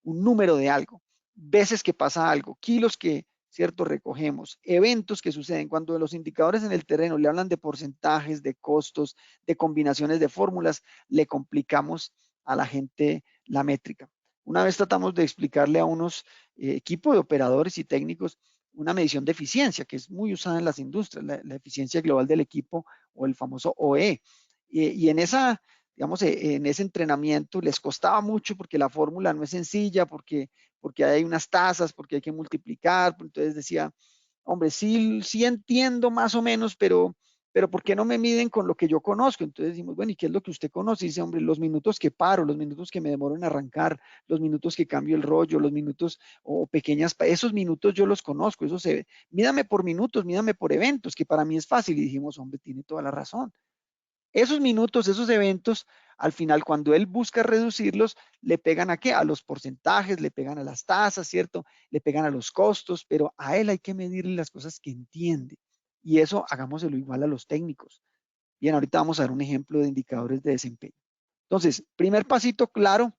Speaker 2: un número de algo, veces que pasa algo, kilos que, cierto, recogemos, eventos que suceden. Cuando los indicadores en el terreno le hablan de porcentajes, de costos, de combinaciones de fórmulas, le complicamos a la gente la métrica. Una vez tratamos de explicarle a unos equipos de operadores y técnicos una medición de eficiencia que es muy usada en las industrias, la eficiencia global del equipo o el famoso OE. Y en esa, digamos, en ese entrenamiento les costaba mucho porque la fórmula no es sencilla, porque hay unas tasas, porque hay que multiplicar. Entonces decía, hombre, sí entiendo más o menos, pero ¿por qué no me miden con lo que yo conozco? Entonces decimos, bueno, ¿y qué es lo que usted conoce? Y dice, hombre, los minutos que paro, los minutos que me demoro en arrancar, los minutos que cambio el rollo, los minutos o pequeñas, esos minutos yo los conozco, eso se ve. Mídame por minutos, mídame por eventos, que para mí es fácil. Y dijimos, hombre, tiene toda la razón. Esos minutos, esos eventos, al final, cuando él busca reducirlos, le pegan a qué? A los porcentajes, le pegan a las tasas, ¿cierto? Le pegan a los costos, pero a él hay que medirle las cosas que entiende. Y eso hagámoselo igual a los técnicos. Bien, ahorita vamos a dar un ejemplo de indicadores de desempeño. Entonces, primer pasito claro,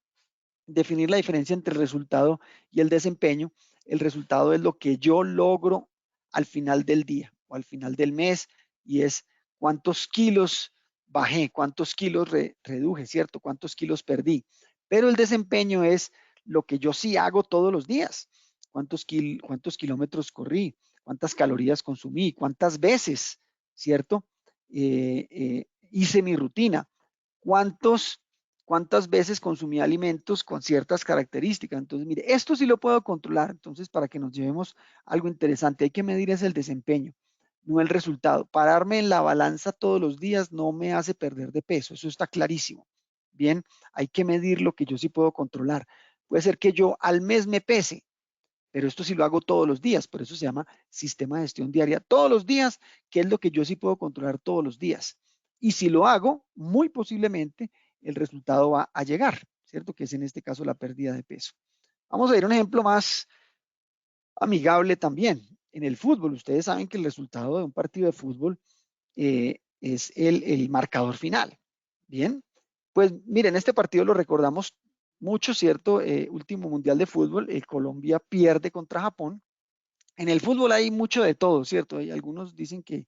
Speaker 2: definir la diferencia entre el resultado y el desempeño. El resultado es lo que yo logro al final del día o al final del mes y es cuántos kilos bajé, cuántos kilos reduje, ¿cierto? Cuántos kilos perdí. Pero el desempeño es lo que yo sí hago todos los días. Cuántos kilómetros corrí, cuántas calorías consumí, cuántas veces, ¿cierto? Hice mi rutina, cuántas veces consumí alimentos con ciertas características. Entonces, mire, esto sí lo puedo controlar. Entonces, para que nos llevemos algo interesante, hay que medir es el desempeño, no el resultado. Pararme en la balanza todos los días no me hace perder de peso, eso está clarísimo. Bien, hay que medir lo que yo sí puedo controlar. Puede ser que yo al mes me pese, pero esto sí lo hago todos los días, por eso se llama sistema de gestión diaria. Todos los días, que es lo que yo sí puedo controlar todos los días. Y si lo hago, muy posiblemente el resultado va a llegar, ¿cierto? Que es en este caso la pérdida de peso. Vamos a ver un ejemplo más amigable también. En el fútbol, ustedes saben que el resultado de un partido de fútbol es el marcador final. Bien, pues miren, este partido lo recordamos mucho, ¿cierto? Último mundial de fútbol, Colombia pierde contra Japón. En el fútbol hay mucho de todo, ¿cierto? Hay algunos dicen que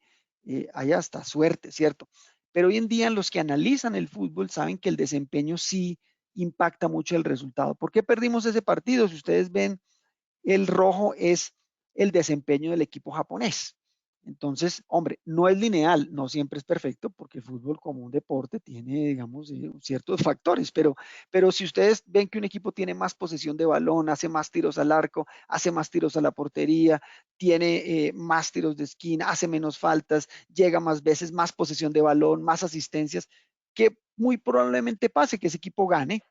Speaker 2: hay hasta suerte, ¿cierto? Pero hoy en día los que analizan el fútbol saben que el desempeño sí impacta mucho el resultado. ¿Por qué perdimos ese partido? Si ustedes ven, el rojo es el desempeño del equipo japonés. Entonces, hombre, no es lineal, no siempre es perfecto, porque el fútbol como un deporte tiene, digamos, ciertos factores, pero si ustedes ven que un equipo tiene más posesión de balón, hace más tiros al arco, hace más tiros a la portería, tiene más tiros de esquina, hace menos faltas, llega más veces, más posesión de balón, más asistencias, que muy probablemente pase que ese equipo gane.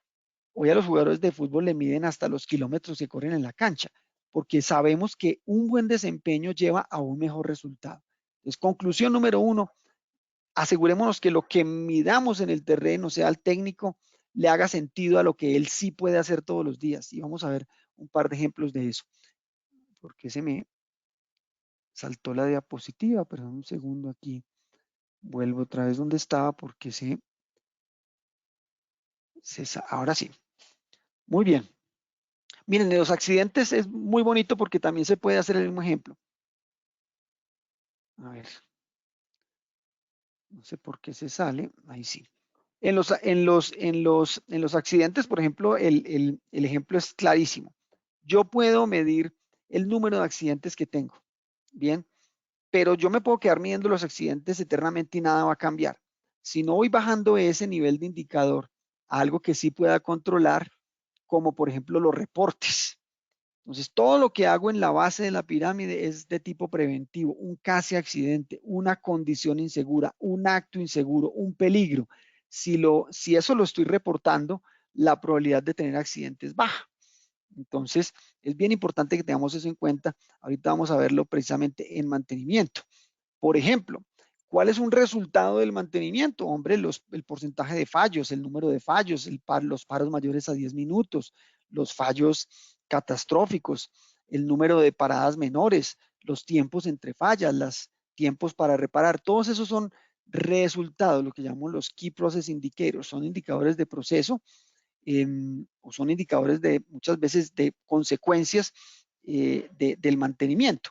Speaker 2: Hoy a los jugadores de fútbol le miden hasta los kilómetros que corren en la cancha, porque sabemos que un buen desempeño lleva a un mejor resultado. Entonces, conclusión número uno, asegurémonos que lo que midamos en el terreno, sea el técnico, le haga sentido a lo que él sí puede hacer todos los días. Y vamos a ver un par de ejemplos de eso. Porque se me saltó la diapositiva, perdón un segundo aquí. Vuelvo otra vez donde estaba porque ahora sí. Muy bien. Miren, de los accidentes es muy bonito porque también se puede hacer el mismo ejemplo. A ver, no sé por qué se sale. Ahí sí. En los accidentes, por ejemplo, el ejemplo es clarísimo. Yo puedo medir el número de accidentes que tengo. Bien, pero yo me puedo quedar midiendo los accidentes eternamente y nada va a cambiar. Si no voy bajando ese nivel de indicador a algo que sí pueda controlar, como por ejemplo los reportes. Entonces, todo lo que hago en la base de la pirámide es de tipo preventivo, un casi accidente, una condición insegura, un acto inseguro, un peligro. Si eso lo estoy reportando, la probabilidad de tener accidentes baja. Entonces, es bien importante que tengamos eso en cuenta. Ahorita vamos a verlo precisamente en mantenimiento. Por ejemplo, ¿cuál es un resultado del mantenimiento? Hombre, el porcentaje de fallos, el número de fallos, los paros mayores a 10 minutos, los fallos catastróficos, el número de paradas menores, los tiempos entre fallas, los tiempos para reparar. Todos esos son resultados, lo que llamamos los Key Process Indicators. Son indicadores de proceso o son indicadores de muchas veces de consecuencias del mantenimiento.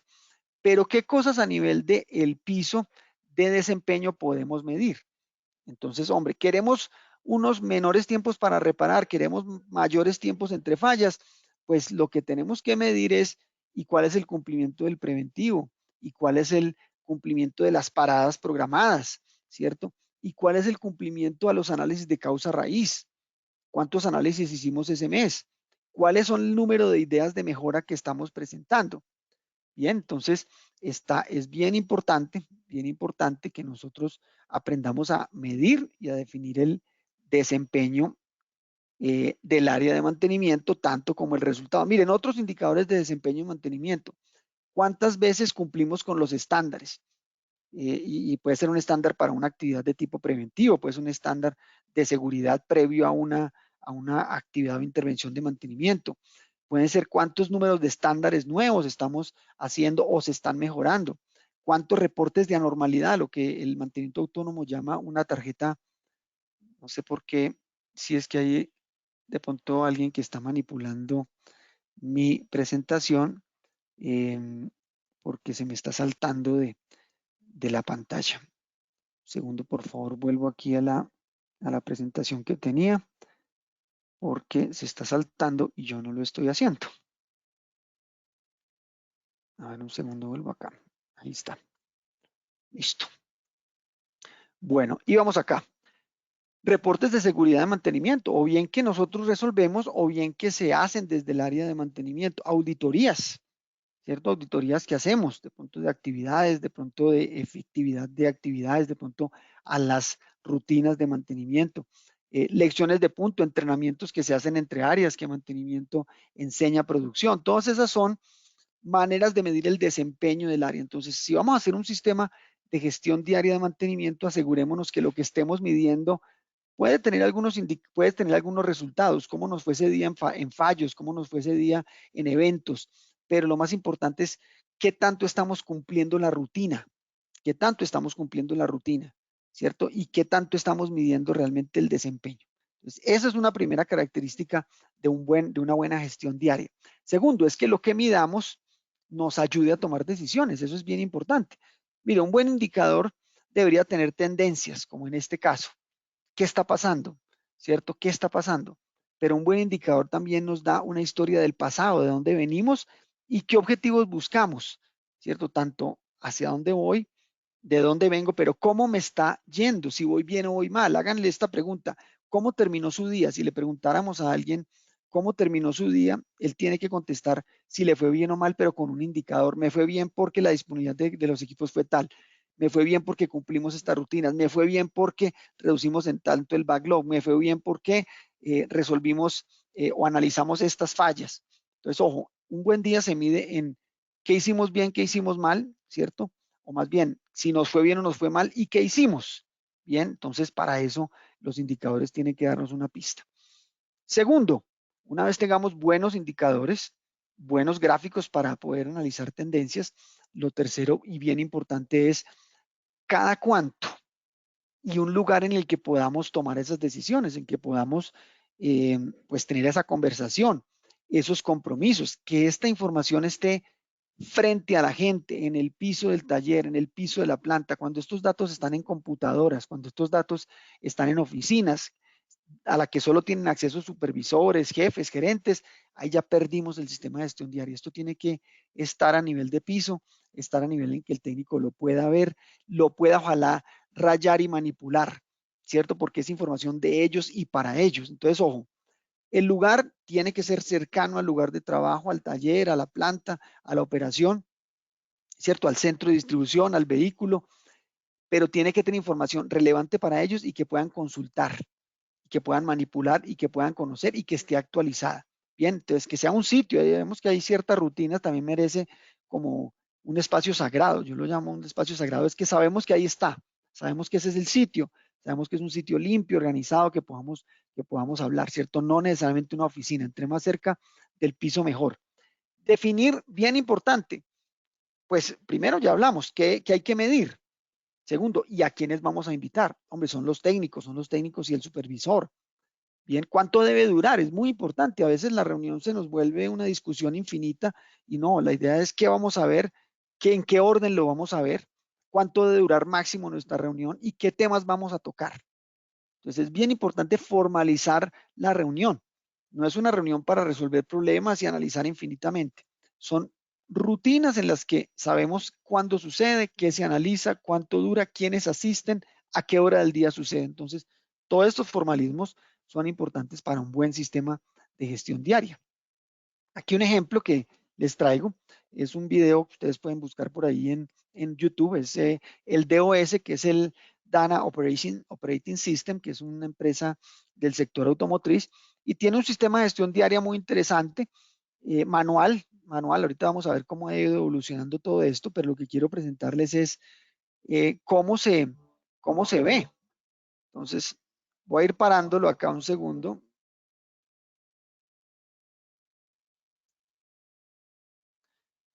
Speaker 2: Pero ¿qué cosas a nivel del piso de desempeño podemos medir? Entonces, hombre, queremos unos menores tiempos para reparar, queremos mayores tiempos entre fallas, pues lo que tenemos que medir es y cuál es el cumplimiento del preventivo y cuál es el cumplimiento de las paradas programadas, ¿cierto? ¿Y cuál es el cumplimiento a los análisis de causa raíz? ¿Cuántos análisis hicimos ese mes? ¿Cuáles son el número de ideas de mejora que estamos presentando? Bien, entonces es bien importante que nosotros aprendamos a medir y a definir el desempeño del área de mantenimiento, tanto como el resultado. Miren, otros indicadores de desempeño y mantenimiento. ¿Cuántas veces cumplimos con los estándares? Y puede ser un estándar para una actividad de tipo preventivo, puede ser un estándar de seguridad previo a una actividad o intervención de mantenimiento. Pueden ser cuántos números de estándares nuevos estamos haciendo o se están mejorando. Cuántos reportes de anormalidad, lo que el mantenimiento autónomo llama una tarjeta, no sé por qué, si es que hay de pronto alguien que está manipulando mi presentación, porque se me está saltando de la pantalla. Segundo, por favor, vuelvo aquí a la presentación que tenía, porque se está saltando y yo no lo estoy haciendo. A ver, un segundo, vuelvo acá. Ahí está. Listo. Bueno, y vamos acá. Reportes de seguridad de mantenimiento, o bien que nosotros resolvemos, o bien que se hacen desde el área de mantenimiento. Auditorías, ¿cierto? Auditorías que hacemos, de pronto de actividades, de pronto de efectividad de actividades, de pronto a las rutinas de mantenimiento. Lecciones de punto, entrenamientos que se hacen entre áreas, que mantenimiento enseña producción. Todas esas son maneras de medir el desempeño del área. Entonces, si vamos a hacer un sistema de gestión diaria de mantenimiento, asegurémonos que lo que estemos midiendo puede tener algunos resultados, cómo nos fue ese día en fallos, cómo nos fue ese día en eventos, pero lo más importante es qué tanto estamos cumpliendo la rutina, qué tanto estamos cumpliendo la rutina, ¿cierto? Y qué tanto estamos midiendo realmente el desempeño. Entonces, esa es una primera característica de una buena gestión diaria. Segundo, es que lo que midamos nos ayude a tomar decisiones, eso es bien importante. Mira, un buen indicador debería tener tendencias, como en este caso. ¿Qué está pasando? ¿Cierto? ¿Qué está pasando? Pero un buen indicador también nos da una historia del pasado, de dónde venimos y qué objetivos buscamos, ¿cierto? Tanto hacia dónde voy, de dónde vengo, pero cómo me está yendo, si voy bien o voy mal. Háganle esta pregunta, ¿cómo terminó su día? Si le preguntáramos a alguien cómo terminó su día, él tiene que contestar si le fue bien o mal, pero con un indicador. Me fue bien porque la disponibilidad de los equipos fue tal. Me fue bien porque cumplimos estas rutinas. Me fue bien porque reducimos en tanto el backlog. Me fue bien porque resolvimos o analizamos estas fallas. Entonces, ojo, un buen día se mide en qué hicimos bien, qué hicimos mal, ¿cierto? O más bien, si nos fue bien o nos fue mal y qué hicimos. Bien, entonces para eso los indicadores tienen que darnos una pista. Segundo, una vez tengamos buenos indicadores, buenos gráficos para poder analizar tendencias, lo tercero y bien importante es cada cuánto y un lugar en el que podamos tomar esas decisiones, en que podamos pues tener esa conversación, esos compromisos, que esta información esté frente a la gente, en el piso del taller, en el piso de la planta, cuando estos datos están en computadoras, cuando estos datos están en oficinas, a la que solo tienen acceso supervisores, jefes, gerentes, ahí ya perdimos el sistema de gestión diaria. Esto tiene que estar a nivel de piso, estar a nivel en que el técnico lo pueda ver, lo pueda ojalá rayar y manipular, ¿cierto? Porque es información de ellos y para ellos. Entonces, ojo, el lugar tiene que ser cercano al lugar de trabajo, al taller, a la planta, a la operación, ¿cierto? Al centro de distribución, al vehículo, pero tiene que tener información relevante para ellos y que puedan consultar, que puedan manipular y que puedan conocer y que esté actualizada. Bien, entonces que sea un sitio, vemos que hay ciertas rutinas, también merece como un espacio sagrado, yo lo llamo un espacio sagrado, es que sabemos que ahí está, sabemos que ese es el sitio, sabemos que es un sitio limpio, organizado, que podamos hablar, ¿cierto? No necesariamente una oficina, entre más cerca del piso mejor. Definir, bien importante, pues primero ya hablamos, ¿qué hay que medir? Segundo, ¿y a quiénes vamos a invitar? Hombre, son los técnicos y el supervisor. Bien, ¿cuánto debe durar? Es muy importante. A veces la reunión se nos vuelve una discusión infinita y no, la idea es qué vamos a ver, en qué orden lo vamos a ver, cuánto debe durar máximo nuestra reunión y qué temas vamos a tocar. Entonces es bien importante formalizar la reunión. No es una reunión para resolver problemas y analizar infinitamente. Son rutinas en las que sabemos cuándo sucede, qué se analiza, cuánto dura, quiénes asisten, a qué hora del día sucede. Entonces, todos estos formalismos son importantes para un buen sistema de gestión diaria. Aquí un ejemplo que les traigo es un video que ustedes pueden buscar por ahí en YouTube, es el DOS, que es el Dana Operating System, que es una empresa del sector automotriz y tiene un sistema de gestión diaria muy interesante, manual. Ahorita vamos a ver cómo ha ido evolucionando todo esto, pero lo que quiero presentarles es cómo se ve. Entonces, voy a ir parándolo acá un segundo.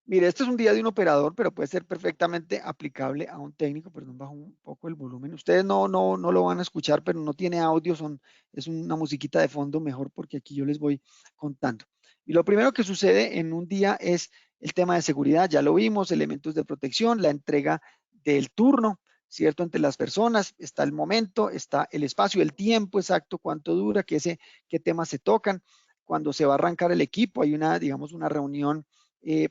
Speaker 2: Mire, este es un día de un operador, pero puede ser perfectamente aplicable a un técnico. Perdón, bajo un poco el volumen. Ustedes no lo van a escuchar, pero no tiene audio, es una musiquita de fondo mejor porque aquí yo les voy contando. Y lo primero que sucede en un día es el tema de seguridad. Ya lo vimos, elementos de protección, la entrega del turno, ¿cierto? Entre las personas, está el momento, está el espacio, el tiempo exacto, cuánto dura, qué temas se tocan. Cuando se va a arrancar el equipo, hay digamos, una reunión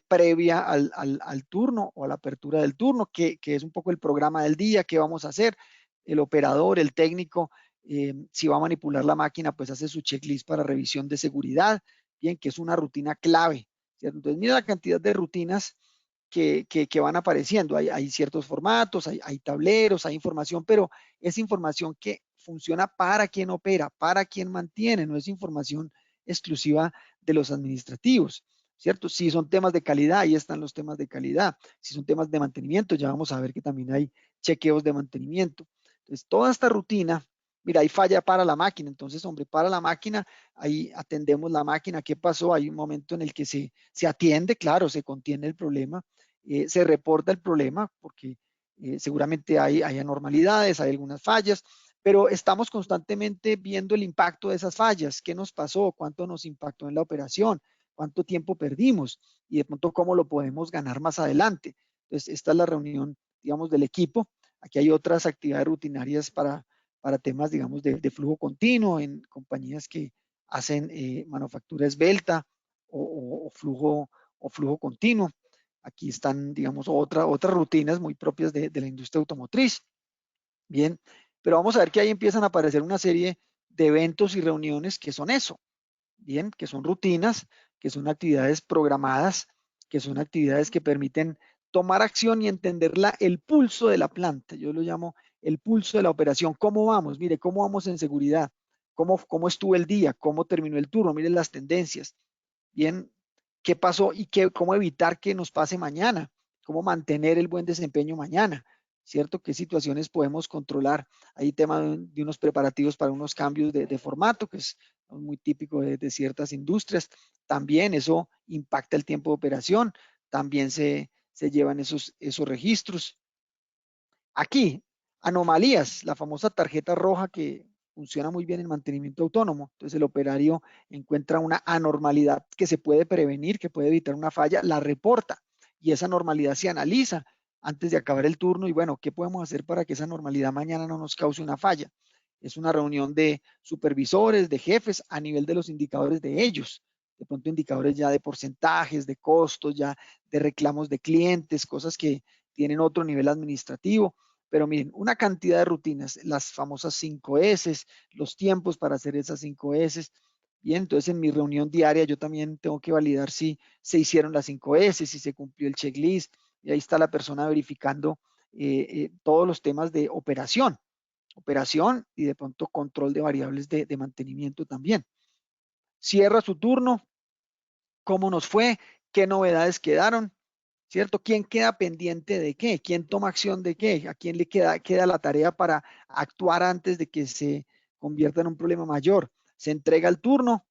Speaker 2: previa al turno o a la apertura del turno, que es un poco el programa del día, qué vamos a hacer. El operador, el técnico, si va a manipular la máquina, pues hace su checklist para revisión de seguridad, bien, que es una rutina clave, ¿cierto? Entonces, mira la cantidad de rutinas que van apareciendo. Hay ciertos formatos, hay tableros, hay información, pero es información que funciona para quien opera, para quien mantiene, no es información exclusiva de los administrativos. ¿Cierto? Si son temas de calidad, ahí están los temas de calidad. Si son temas de mantenimiento, ya vamos a ver que también hay chequeos de mantenimiento. Entonces, toda esta rutina, mira, hay falla para la máquina. Entonces, hombre, para la máquina, ahí atendemos la máquina. ¿Qué pasó? Hay un momento en el que se atiende, claro, se contiene el problema, se reporta el problema, porque seguramente hay anormalidades, hay algunas fallas, pero estamos constantemente viendo el impacto de esas fallas. ¿Qué nos pasó? ¿Cuánto nos impactó en la operación? ¿Cuánto tiempo perdimos? Y de pronto, ¿cómo lo podemos ganar más adelante? Entonces, esta es la reunión, digamos, del equipo. Aquí hay otras actividades rutinarias para temas, digamos, de flujo continuo en compañías que hacen manufactura esbelta o flujo continuo. Aquí están, digamos, otras rutinas muy propias de la industria automotriz. Bien, pero vamos a ver que ahí empiezan a aparecer una serie de eventos y reuniones que son eso, bien, que son rutinas, que son actividades programadas, que son actividades que permiten tomar acción y entender el pulso de la planta. Yo lo llamo el pulso de la operación. ¿Cómo vamos? Mire, ¿cómo vamos en seguridad? ¿Cómo estuvo el día? ¿Cómo terminó el turno? Miren las tendencias. Bien, ¿qué pasó y cómo evitar que nos pase mañana? ¿Cómo mantener el buen desempeño mañana? ¿Cierto? ¿Qué situaciones podemos controlar? Hay tema de unos preparativos para unos cambios de formato, que es muy típico de ciertas industrias. También eso impacta el tiempo de operación. También se llevan esos registros. Aquí, anomalías, la famosa tarjeta roja que funciona muy bien en mantenimiento autónomo. Entonces el operario encuentra una anormalidad que se puede prevenir, que puede evitar una falla, la reporta y esa anormalidad se analiza antes de acabar el turno y bueno, ¿qué podemos hacer para que esa anormalidad mañana no nos cause una falla? Es una reunión de supervisores, de jefes a nivel de los indicadores de ellos. De pronto indicadores ya de porcentajes, de costos, ya de reclamos de clientes, cosas que tienen otro nivel administrativo. Pero miren, una cantidad de rutinas, las famosas 5S, los tiempos para hacer esas 5S. Bien, entonces en mi reunión diaria yo también tengo que validar si se hicieron las 5S, si se cumplió el checklist. Y ahí está la persona verificando todos los temas de operación y de pronto control de variables de mantenimiento también. Cierra su turno, cómo nos fue, qué novedades quedaron, ¿cierto? ¿Quién queda pendiente de qué? ¿Quién toma acción de qué? ¿A quién le queda la tarea para actuar antes de que se convierta en un problema mayor? Se entrega el turno.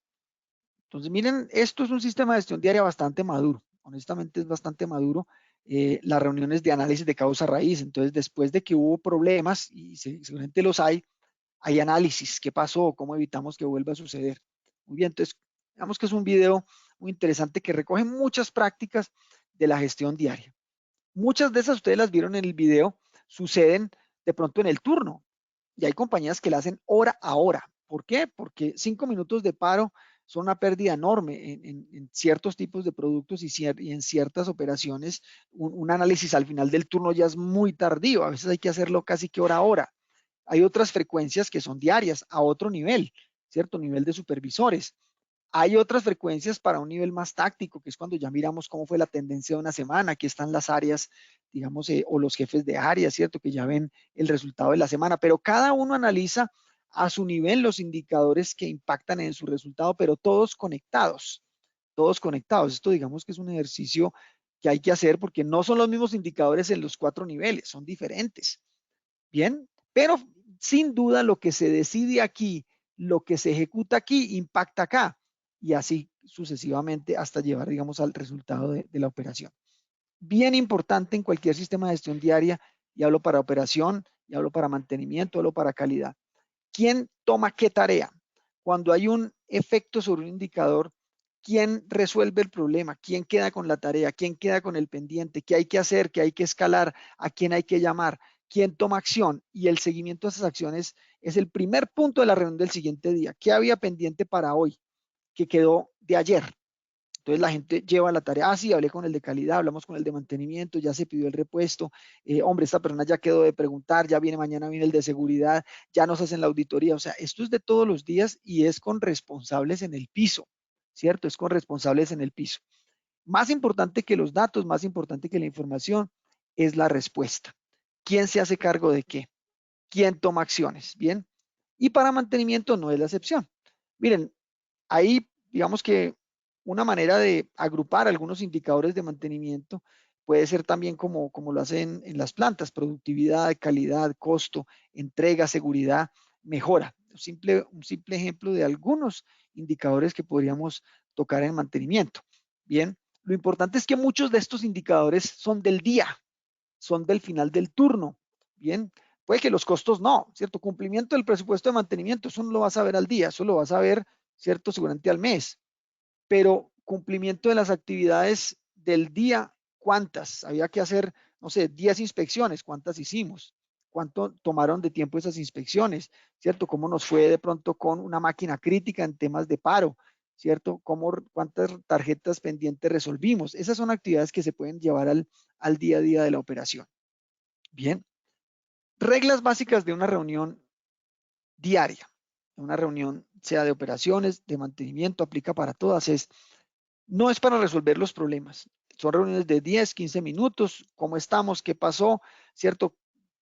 Speaker 2: Entonces, miren, esto es un sistema de gestión diaria bastante maduro. Honestamente es bastante maduro. Las reuniones de análisis de causa raíz. Entonces, después de que hubo problemas, y seguramente los hay análisis. ¿Qué pasó? ¿Cómo evitamos que vuelva a suceder? Muy bien, entonces, digamos que es un video muy interesante que recoge muchas prácticas de la gestión diaria. Muchas de esas ustedes las vieron en el video, suceden de pronto en el turno y hay compañías que la hacen hora a hora. ¿Por qué? Porque 5 minutos de paro son una pérdida enorme en ciertos tipos de productos y en ciertas operaciones. Un análisis al final del turno ya es muy tardío, a veces hay que hacerlo casi que hora a hora. Hay otras frecuencias que son diarias, a otro nivel, ¿cierto? Nivel de supervisores. Hay otras frecuencias para un nivel más táctico, que es cuando ya miramos cómo fue la tendencia de una semana. Aquí están las áreas, digamos, o los jefes de área, ¿cierto? Que ya ven el resultado de la semana, pero cada uno analiza a su nivel los indicadores que impactan en su resultado, pero todos conectados, todos conectados. Esto digamos que es un ejercicio que hay que hacer porque no son los mismos indicadores en los 4 niveles, son diferentes. Bien, pero sin duda lo que se decide aquí, lo que se ejecuta aquí, impacta acá y así sucesivamente hasta llevar, digamos, al resultado de la operación. Bien importante en cualquier sistema de gestión diaria, y hablo para operación, y hablo para mantenimiento, hablo para calidad. ¿Quién toma qué tarea? Cuando hay un efecto sobre un indicador, ¿quién resuelve el problema? ¿Quién queda con la tarea? ¿Quién queda con el pendiente? ¿Qué hay que hacer? ¿Qué hay que escalar? ¿A quién hay que llamar? ¿Quién toma acción? Y el seguimiento de esas acciones es el primer punto de la reunión del siguiente día. ¿Qué había pendiente para hoy? ¿Qué quedó de ayer? Entonces la gente lleva la tarea, sí, hablé con el de calidad, hablamos con el de mantenimiento, ya se pidió el repuesto, hombre, esta persona ya quedó de preguntar, ya viene mañana, viene el de seguridad, ya nos hacen la auditoría, o sea, esto es de todos los días y es con responsables en el piso, ¿cierto? Es con responsables en el piso. Más importante que los datos, más importante que la información, es la respuesta. ¿Quién se hace cargo de qué? ¿Quién toma acciones? Bien. Y para mantenimiento no es la excepción. Miren, ahí digamos que una manera de agrupar algunos indicadores de mantenimiento puede ser también como lo hacen en las plantas: productividad, calidad, costo, entrega, seguridad, mejora. Un simple ejemplo de algunos indicadores que podríamos tocar en mantenimiento. Bien, lo importante es que muchos de estos indicadores son del día, son del final del turno. Bien, puede que los costos no, ¿cierto? Cumplimiento del presupuesto de mantenimiento, eso no lo vas a ver al día, eso lo vas a ver, ¿cierto? Seguramente al mes. Pero cumplimiento de las actividades del día, ¿cuántas? Había que hacer, no sé, 10 inspecciones, ¿cuántas hicimos? ¿Cuánto tomaron de tiempo esas inspecciones? ¿Cierto? ¿Cómo nos fue de pronto con una máquina crítica en temas de paro? ¿Cierto? ¿Cuántas tarjetas pendientes resolvimos? Esas son actividades que se pueden llevar al día a día de la operación. Bien. Reglas básicas de una reunión diaria. Una reunión, sea de operaciones, de mantenimiento, aplica para todas, no es para resolver los problemas. Son reuniones de 10, 15 minutos. ¿Cómo estamos? ¿Qué pasó? ¿Cierto?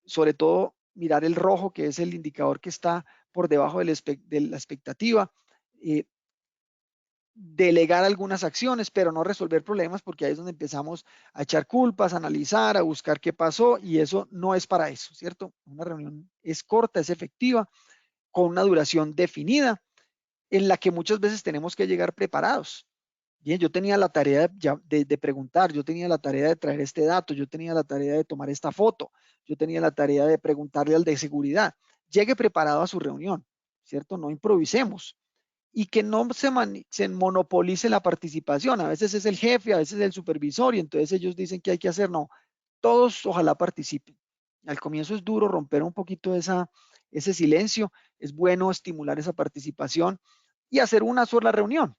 Speaker 2: Sobre todo mirar el rojo, que es el indicador que está por debajo de la expectativa. Delegar algunas acciones, pero no resolver problemas, porque ahí es donde empezamos a echar culpas, a analizar, a buscar qué pasó, y eso no es para eso, ¿cierto? Una reunión es corta, es efectiva, con una duración definida, en la que muchas veces tenemos que llegar preparados. Bien, yo tenía la tarea de preguntar, yo tenía la tarea de traer este dato, yo tenía la tarea de tomar esta foto, yo tenía la tarea de preguntarle al de seguridad. Llegue preparado a su reunión, ¿cierto? No improvisemos. Y que no se monopolice la participación. A veces es el jefe, a veces es el supervisor, y entonces ellos dicen que hay que hacer. No, todos ojalá participen. Al comienzo es duro romper un poquito ese silencio, es bueno estimular esa participación y hacer una sola reunión.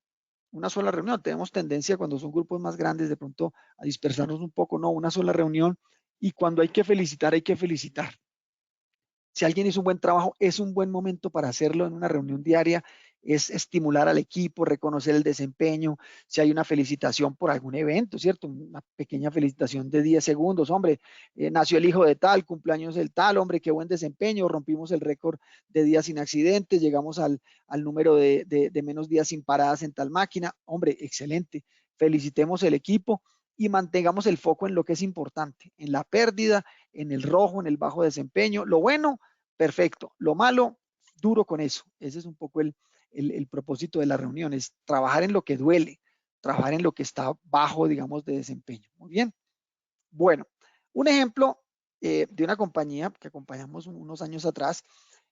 Speaker 2: Una sola reunión. Tenemos tendencia cuando son grupos más grandes de pronto a dispersarnos un poco. No, una sola reunión, y cuando hay que felicitar, hay que felicitar. Si alguien hizo un buen trabajo, es un buen momento para hacerlo en una reunión diaria. Es estimular al equipo, reconocer el desempeño. Si hay una felicitación por algún evento, ¿cierto? Una pequeña felicitación de 10 segundos. Hombre, nació el hijo de tal, cumpleaños del tal, hombre, qué buen desempeño, rompimos el récord de días sin accidentes, llegamos al número de menos días sin paradas en tal máquina. Hombre, excelente. Felicitemos el equipo y mantengamos el foco en lo que es importante, en la pérdida, en el rojo, en el bajo desempeño. Lo bueno, perfecto. Lo malo, duro con eso. Ese es un poco el propósito de la reunión, es trabajar en lo que duele, trabajar en lo que está bajo, digamos, de desempeño. Muy bien. Bueno, un ejemplo de una compañía que acompañamos unos años atrás.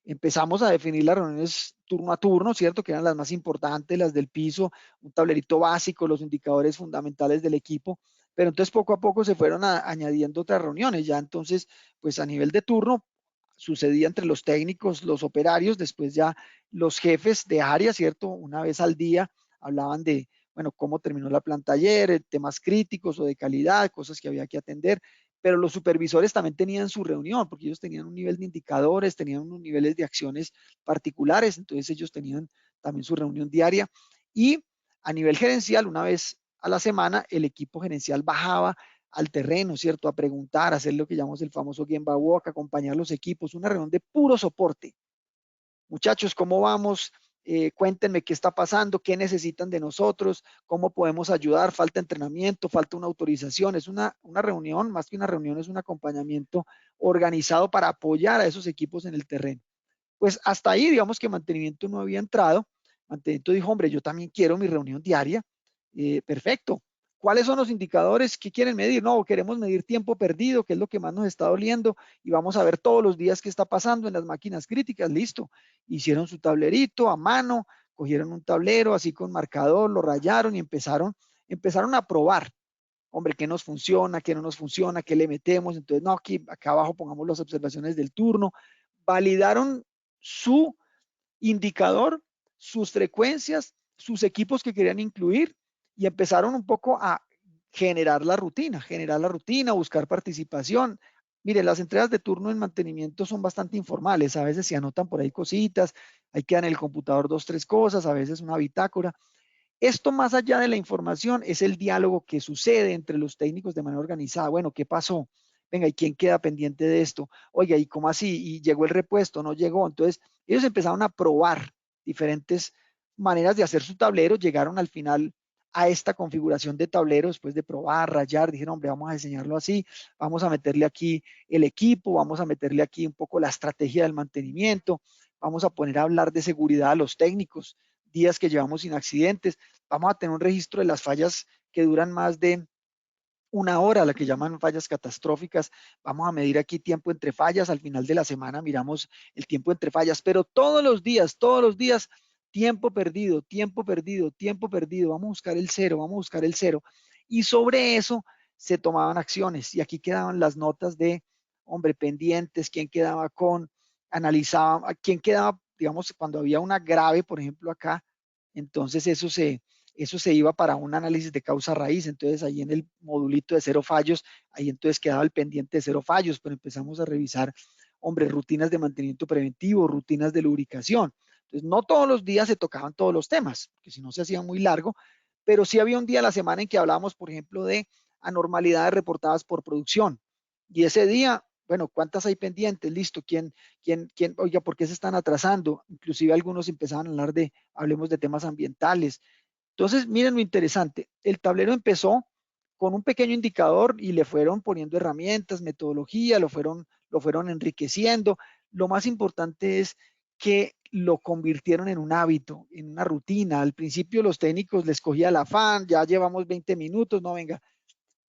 Speaker 2: Empezamos a definir las reuniones turno a turno, ¿cierto? Que eran las más importantes, las del piso, un tablerito básico, los indicadores fundamentales del equipo. Pero entonces poco a poco se fueron añadiendo otras reuniones. Ya entonces, pues a nivel de turno, sucedía entre los técnicos, los operarios, después ya los jefes de área, ¿cierto? Una vez al día hablaban de, bueno, cómo terminó la planta ayer, temas críticos o de calidad, cosas que había que atender. pero los supervisores también tenían su reunión, porque ellos tenían un nivel de indicadores, tenían unos niveles de acciones particulares, entonces ellos tenían también su reunión diaria. Y a nivel gerencial, una vez a la semana, el equipo gerencial bajaba al terreno, ¿cierto? A preguntar, a hacer lo que llamamos el famoso Gemba Walk, acompañar los equipos, una reunión de puro soporte. Muchachos, ¿cómo vamos? Cuéntenme qué está pasando, qué necesitan de nosotros, cómo podemos ayudar, falta entrenamiento, falta una autorización. Es una reunión, más que una reunión, es un acompañamiento organizado para apoyar a esos equipos en el terreno. Pues hasta ahí, digamos que mantenimiento no había entrado. Mantenimiento dijo, hombre, yo también quiero mi reunión diaria. Perfecto. ¿Cuáles son los indicadores que quieren medir? No, queremos medir tiempo perdido, que es lo que más nos está doliendo, y vamos a ver todos los días qué está pasando en las máquinas críticas. Listo. Hicieron su tablerito a mano, cogieron un tablero así con marcador, lo rayaron y empezaron a probar. Hombre, qué nos funciona, qué no nos funciona, qué le metemos. Entonces, no, aquí acá abajo pongamos las observaciones del turno. Validaron su indicador, sus frecuencias, sus equipos que querían incluir y empezaron un poco a generar la rutina, buscar participación. Miren, las entregas de turno en mantenimiento son bastante informales, a veces se anotan por ahí cositas, hay que dar en el computador dos, tres cosas, a veces una bitácora. Esto más allá de la información es el diálogo que sucede entre los técnicos de manera organizada. Bueno, ¿qué pasó? Venga, ¿y quién queda pendiente de esto? Oiga, ¿y cómo así? ¿Y llegó el repuesto? ¿No llegó? Entonces, ellos empezaron a probar diferentes maneras de hacer su tablero, llegaron al final a esta configuración de tablero después de probar, rayar, dijeron, hombre, vamos a diseñarlo así, vamos a meterle aquí el equipo, vamos a meterle aquí un poco la estrategia del mantenimiento, vamos a poner a hablar de seguridad a los técnicos, días que llevamos sin accidentes, vamos a tener un registro de las fallas que duran más de una hora, la que llaman fallas catastróficas. Vamos a medir aquí tiempo entre fallas. Al final de la semana miramos el tiempo entre fallas, pero todos los días, tiempo perdido, tiempo perdido, tiempo perdido. Vamos a buscar el cero, vamos a buscar el cero. Y sobre eso se tomaban acciones y aquí quedaban las notas de, hombre, pendientes, quién quedaba con, analizaban, quién quedaba, digamos, cuando había una grave, por ejemplo, acá, entonces eso se iba para un análisis de causa raíz. Entonces ahí en el modulito de cero fallos, ahí entonces quedaba el pendiente de cero fallos, pero empezamos a revisar, hombre, rutinas de mantenimiento preventivo, rutinas de lubricación. Entonces no todos los días se tocaban todos los temas, porque si no se hacía muy largo, pero sí había un día a la semana en que hablábamos, por ejemplo, de anormalidades reportadas por producción. Y ese día, bueno, ¿cuántas hay pendientes? Listo, oiga, ¿por qué se están atrasando? Inclusive algunos empezaban a hablar de, hablemos de temas ambientales. Entonces, miren lo interesante. El tablero empezó con un pequeño indicador y le fueron poniendo herramientas, metodología, lo fueron enriqueciendo. Lo más importante es que lo convirtieron en un hábito, en una rutina. Al principio los técnicos les cogía el afán, ya llevamos 20 minutos, no venga,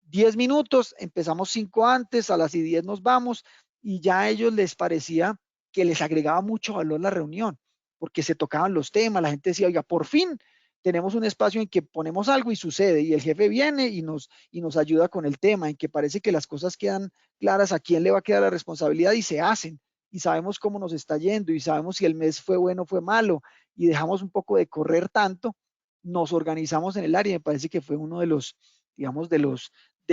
Speaker 2: 10 minutos, empezamos 5 antes, a las 10 nos vamos y ya a ellos les parecía que les agregaba mucho valor la reunión, porque se tocaban los temas, la gente decía, oiga, por fin tenemos un espacio en que ponemos algo y sucede, y el jefe viene y nos ayuda con el tema, en que parece que las cosas quedan claras, a quién le va a quedar la responsabilidad y se hacen, y sabemos cómo nos está yendo, y sabemos si el mes fue bueno o fue malo, y dejamos un poco de correr tanto, nos organizamos en el área, y me parece que fue uno de los, digamos, de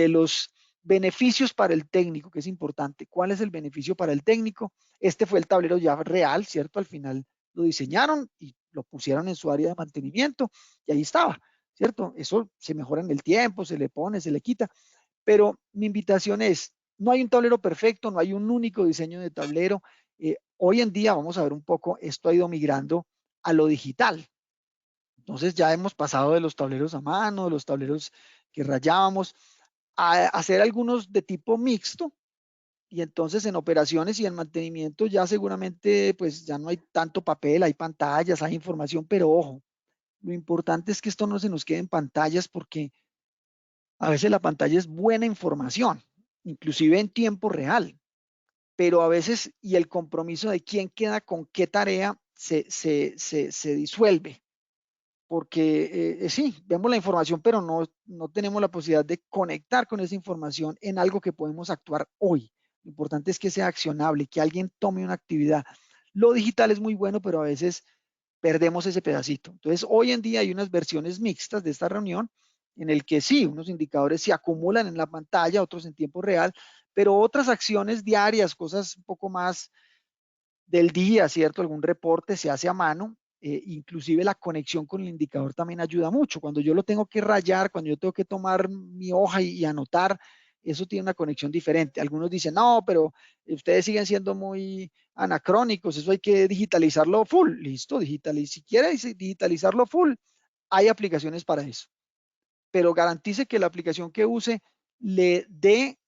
Speaker 2: los beneficios para el técnico, que es importante. ¿Cuál es el beneficio para el técnico? Este fue el tablero ya real, ¿cierto? Al final lo diseñaron y lo pusieron en su área de mantenimiento y ahí estaba, ¿cierto? Eso se mejora en el tiempo, se le pone, se le quita, pero mi invitación es, no hay un tablero perfecto, no hay un único diseño de tablero. Hoy en día, vamos a ver un poco, esto ha ido migrando a lo digital. Entonces ya hemos pasado de los tableros a mano, de los tableros que rayábamos, a hacer algunos de tipo mixto, y entonces en operaciones y en mantenimiento ya seguramente pues ya no hay tanto papel, hay pantallas, hay información, pero ojo, lo importante es que esto no se nos quede en pantallas porque a veces la pantalla es buena información, inclusive en tiempo real, pero a veces y el compromiso de quién queda con qué tarea se disuelve porque sí, vemos la información, pero no tenemos la posibilidad de conectar con esa información en algo que podemos actuar hoy. Lo importante es que sea accionable, que alguien tome una actividad. Lo digital es muy bueno, pero a veces perdemos ese pedacito. Entonces, hoy en día hay unas versiones mixtas de esta reunión en el que sí, unos indicadores se acumulan en la pantalla, otros en tiempo real, pero otras acciones diarias, cosas un poco más del día, ¿cierto? Algún reporte se hace a mano. Inclusive la conexión con el indicador también ayuda mucho. Cuando yo lo tengo que rayar, cuando yo tengo que tomar mi hoja y anotar, eso tiene una conexión diferente. Algunos dicen, no, pero ustedes siguen siendo muy anacrónicos, eso hay que digitalizarlo full. Listo, si quiere digitalizarlo full, hay aplicaciones para eso. Pero garantice que la aplicación que use le dé,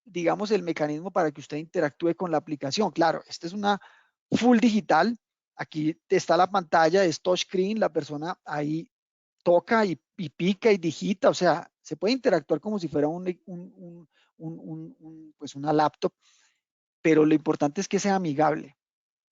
Speaker 2: digamos, el mecanismo para que usted interactúe con la aplicación. Claro, esta es una full digital. Aquí está la pantalla, es touchscreen, la persona ahí toca y pica y digita, o sea, se puede interactuar como si fuera pues una laptop, pero lo importante es que sea amigable,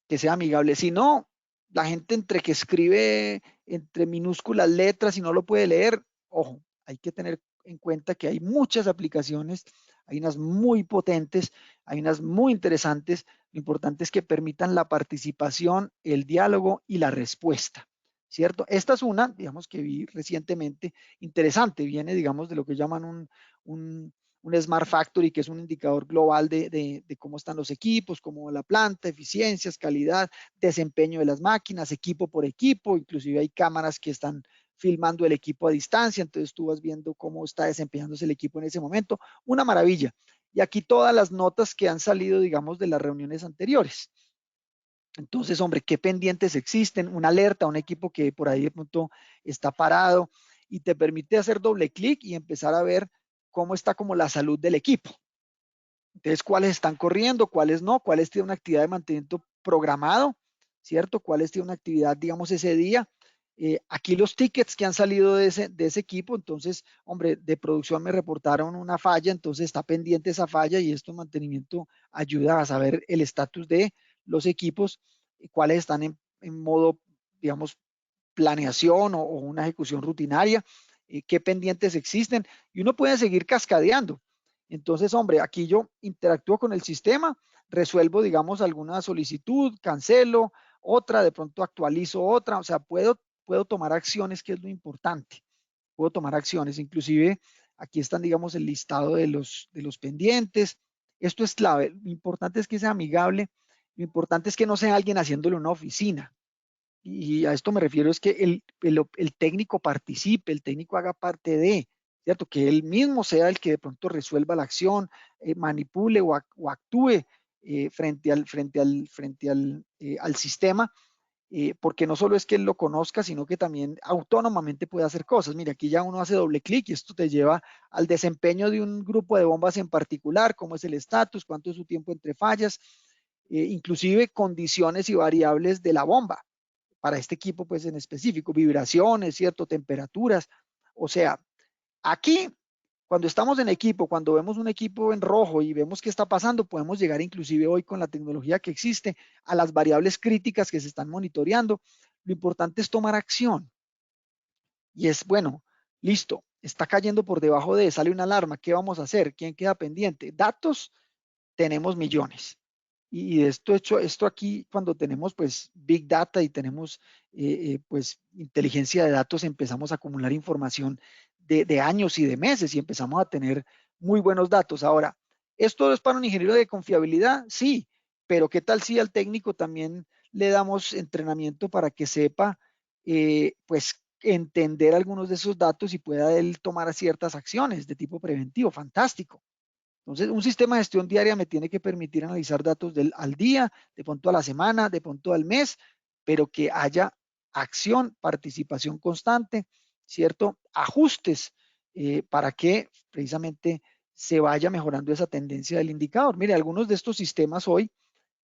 Speaker 2: que sea amigable. Si no, la gente entre que escribe entre minúsculas letras y no lo puede leer, ojo, hay que tener en cuenta que hay muchas aplicaciones, hay unas muy potentes, hay unas muy interesantes. Lo importante es que permitan la participación, el diálogo y la respuesta, ¿cierto? Esta es una, digamos, que vi recientemente, interesante, viene, digamos, de lo que llaman un Smart Factory, que es un indicador global de cómo están los equipos, cómo la planta, eficiencias, calidad, desempeño de las máquinas, equipo por equipo, inclusive hay cámaras que están filmando el equipo a distancia, entonces tú vas viendo cómo está desempeñándose el equipo en ese momento. Una maravilla. Y aquí todas las notas que han salido, digamos, de las reuniones anteriores. Entonces, hombre, qué pendientes existen, una alerta, un equipo que por ahí de pronto está parado y te permite hacer doble clic y empezar a ver cómo está como la salud del equipo. Entonces, cuáles están corriendo, cuáles no, cuáles tienen una actividad de mantenimiento programado, ¿cierto? Cuáles tienen una actividad, digamos, ese día. Aquí los tickets que han salido de ese equipo, entonces, hombre, de producción me reportaron una falla, entonces está pendiente esa falla y esto mantenimiento ayuda a saber el estatus de los equipos, cuáles están en modo, digamos, planeación o una ejecución rutinaria, qué pendientes existen y uno puede seguir cascadeando. Entonces, hombre, aquí yo interactúo con el sistema, resuelvo, digamos, alguna solicitud, cancelo otra, de pronto actualizo otra, o sea, puedo tomar acciones, que es lo importante. Puedo tomar acciones, inclusive aquí están, digamos, el listado de los pendientes. Esto es clave. Lo importante es que sea amigable. Lo importante es que no sea alguien haciéndole una oficina. Y a esto me refiero es que el técnico participe, el técnico haga parte de, ¿cierto? Que él mismo sea el que de pronto resuelva la acción, manipule o actúe frente al sistema, porque no solo es que él lo conozca, sino que también autónomamente puede hacer cosas. Mira, aquí ya uno hace doble clic y esto te lleva al desempeño de un grupo de bombas en particular, cómo es el estatus, cuánto es su tiempo entre fallas, inclusive condiciones y variables de la bomba para este equipo pues en específico, vibraciones, cierto, temperaturas. O sea, aquí, cuando estamos en equipo, cuando vemos un equipo en rojo y vemos qué está pasando, podemos llegar inclusive hoy con la tecnología que existe a las variables críticas que se están monitoreando. Lo importante es tomar acción y es, bueno, listo, está cayendo por debajo sale una alarma, ¿qué vamos a hacer? ¿Quién queda pendiente? Datos, tenemos millones. Y esto aquí, cuando tenemos pues Big Data y tenemos pues inteligencia de datos, empezamos a acumular información de años y de meses y empezamos a tener muy buenos datos. Ahora, ¿esto es para un ingeniero de confiabilidad? Sí, pero ¿qué tal si al técnico también le damos entrenamiento para que sepa pues entender algunos de esos datos y pueda él tomar ciertas acciones de tipo preventivo? Fantástico. Entonces, un sistema de gestión diaria me tiene que permitir analizar datos al día, de pronto a la semana, de pronto al mes, pero que haya acción, participación constante, ¿cierto? Ajustes para que precisamente se vaya mejorando esa tendencia del indicador. Mire, algunos de estos sistemas hoy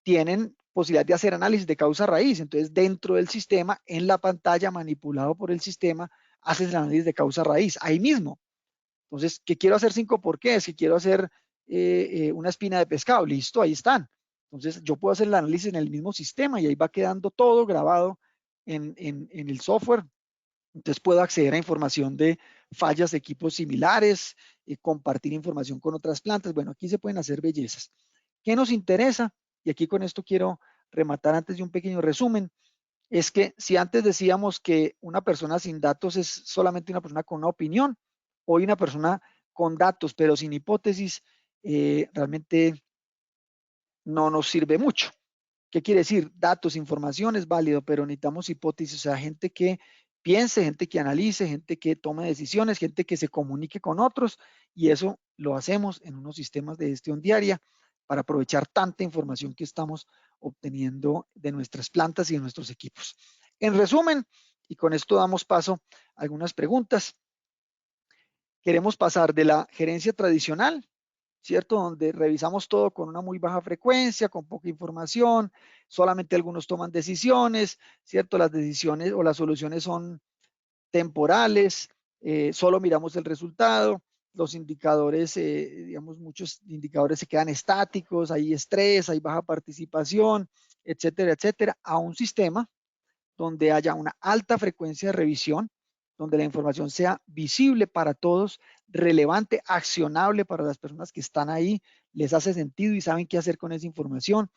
Speaker 2: tienen posibilidad de hacer análisis de causa raíz. Entonces, dentro del sistema, en la pantalla, manipulado por el sistema, haces el análisis de causa raíz, ahí mismo. Entonces, ¿qué quiero hacer 5 porqués? ¿Qué quiero hacer una espina de pescado? Listo, ahí están. Entonces, yo puedo hacer el análisis en el mismo sistema y ahí va quedando todo grabado en el software. Entonces, puedo acceder a información de fallas de equipos similares, compartir información con otras plantas. Bueno, aquí se pueden hacer bellezas. ¿Qué nos interesa? Y aquí con esto quiero rematar antes de un pequeño resumen. Es que si antes decíamos que una persona sin datos es solamente una persona con una opinión, hoy una persona con datos pero sin hipótesis realmente no nos sirve mucho. ¿Qué quiere decir? Datos, información es válido, pero necesitamos hipótesis, o sea, gente que piense, gente que analice, gente que tome decisiones, gente que se comunique con otros, y eso lo hacemos en unos sistemas de gestión diaria para aprovechar tanta información que estamos obteniendo de nuestras plantas y de nuestros equipos. En resumen, y con esto damos paso a algunas preguntas, queremos pasar de la gerencia tradicional, ¿cierto? Donde revisamos todo con una muy baja frecuencia, con poca información, solamente algunos toman decisiones, ¿cierto? Las decisiones o las soluciones son temporales, solo miramos el resultado, los indicadores, digamos, muchos indicadores se quedan estáticos, hay estrés, hay baja participación, etcétera, etcétera, a un sistema donde haya una alta frecuencia de revisión, donde la información sea visible para todos, relevante, accionable para las personas que están ahí, les hace sentido y saben qué hacer con esa información.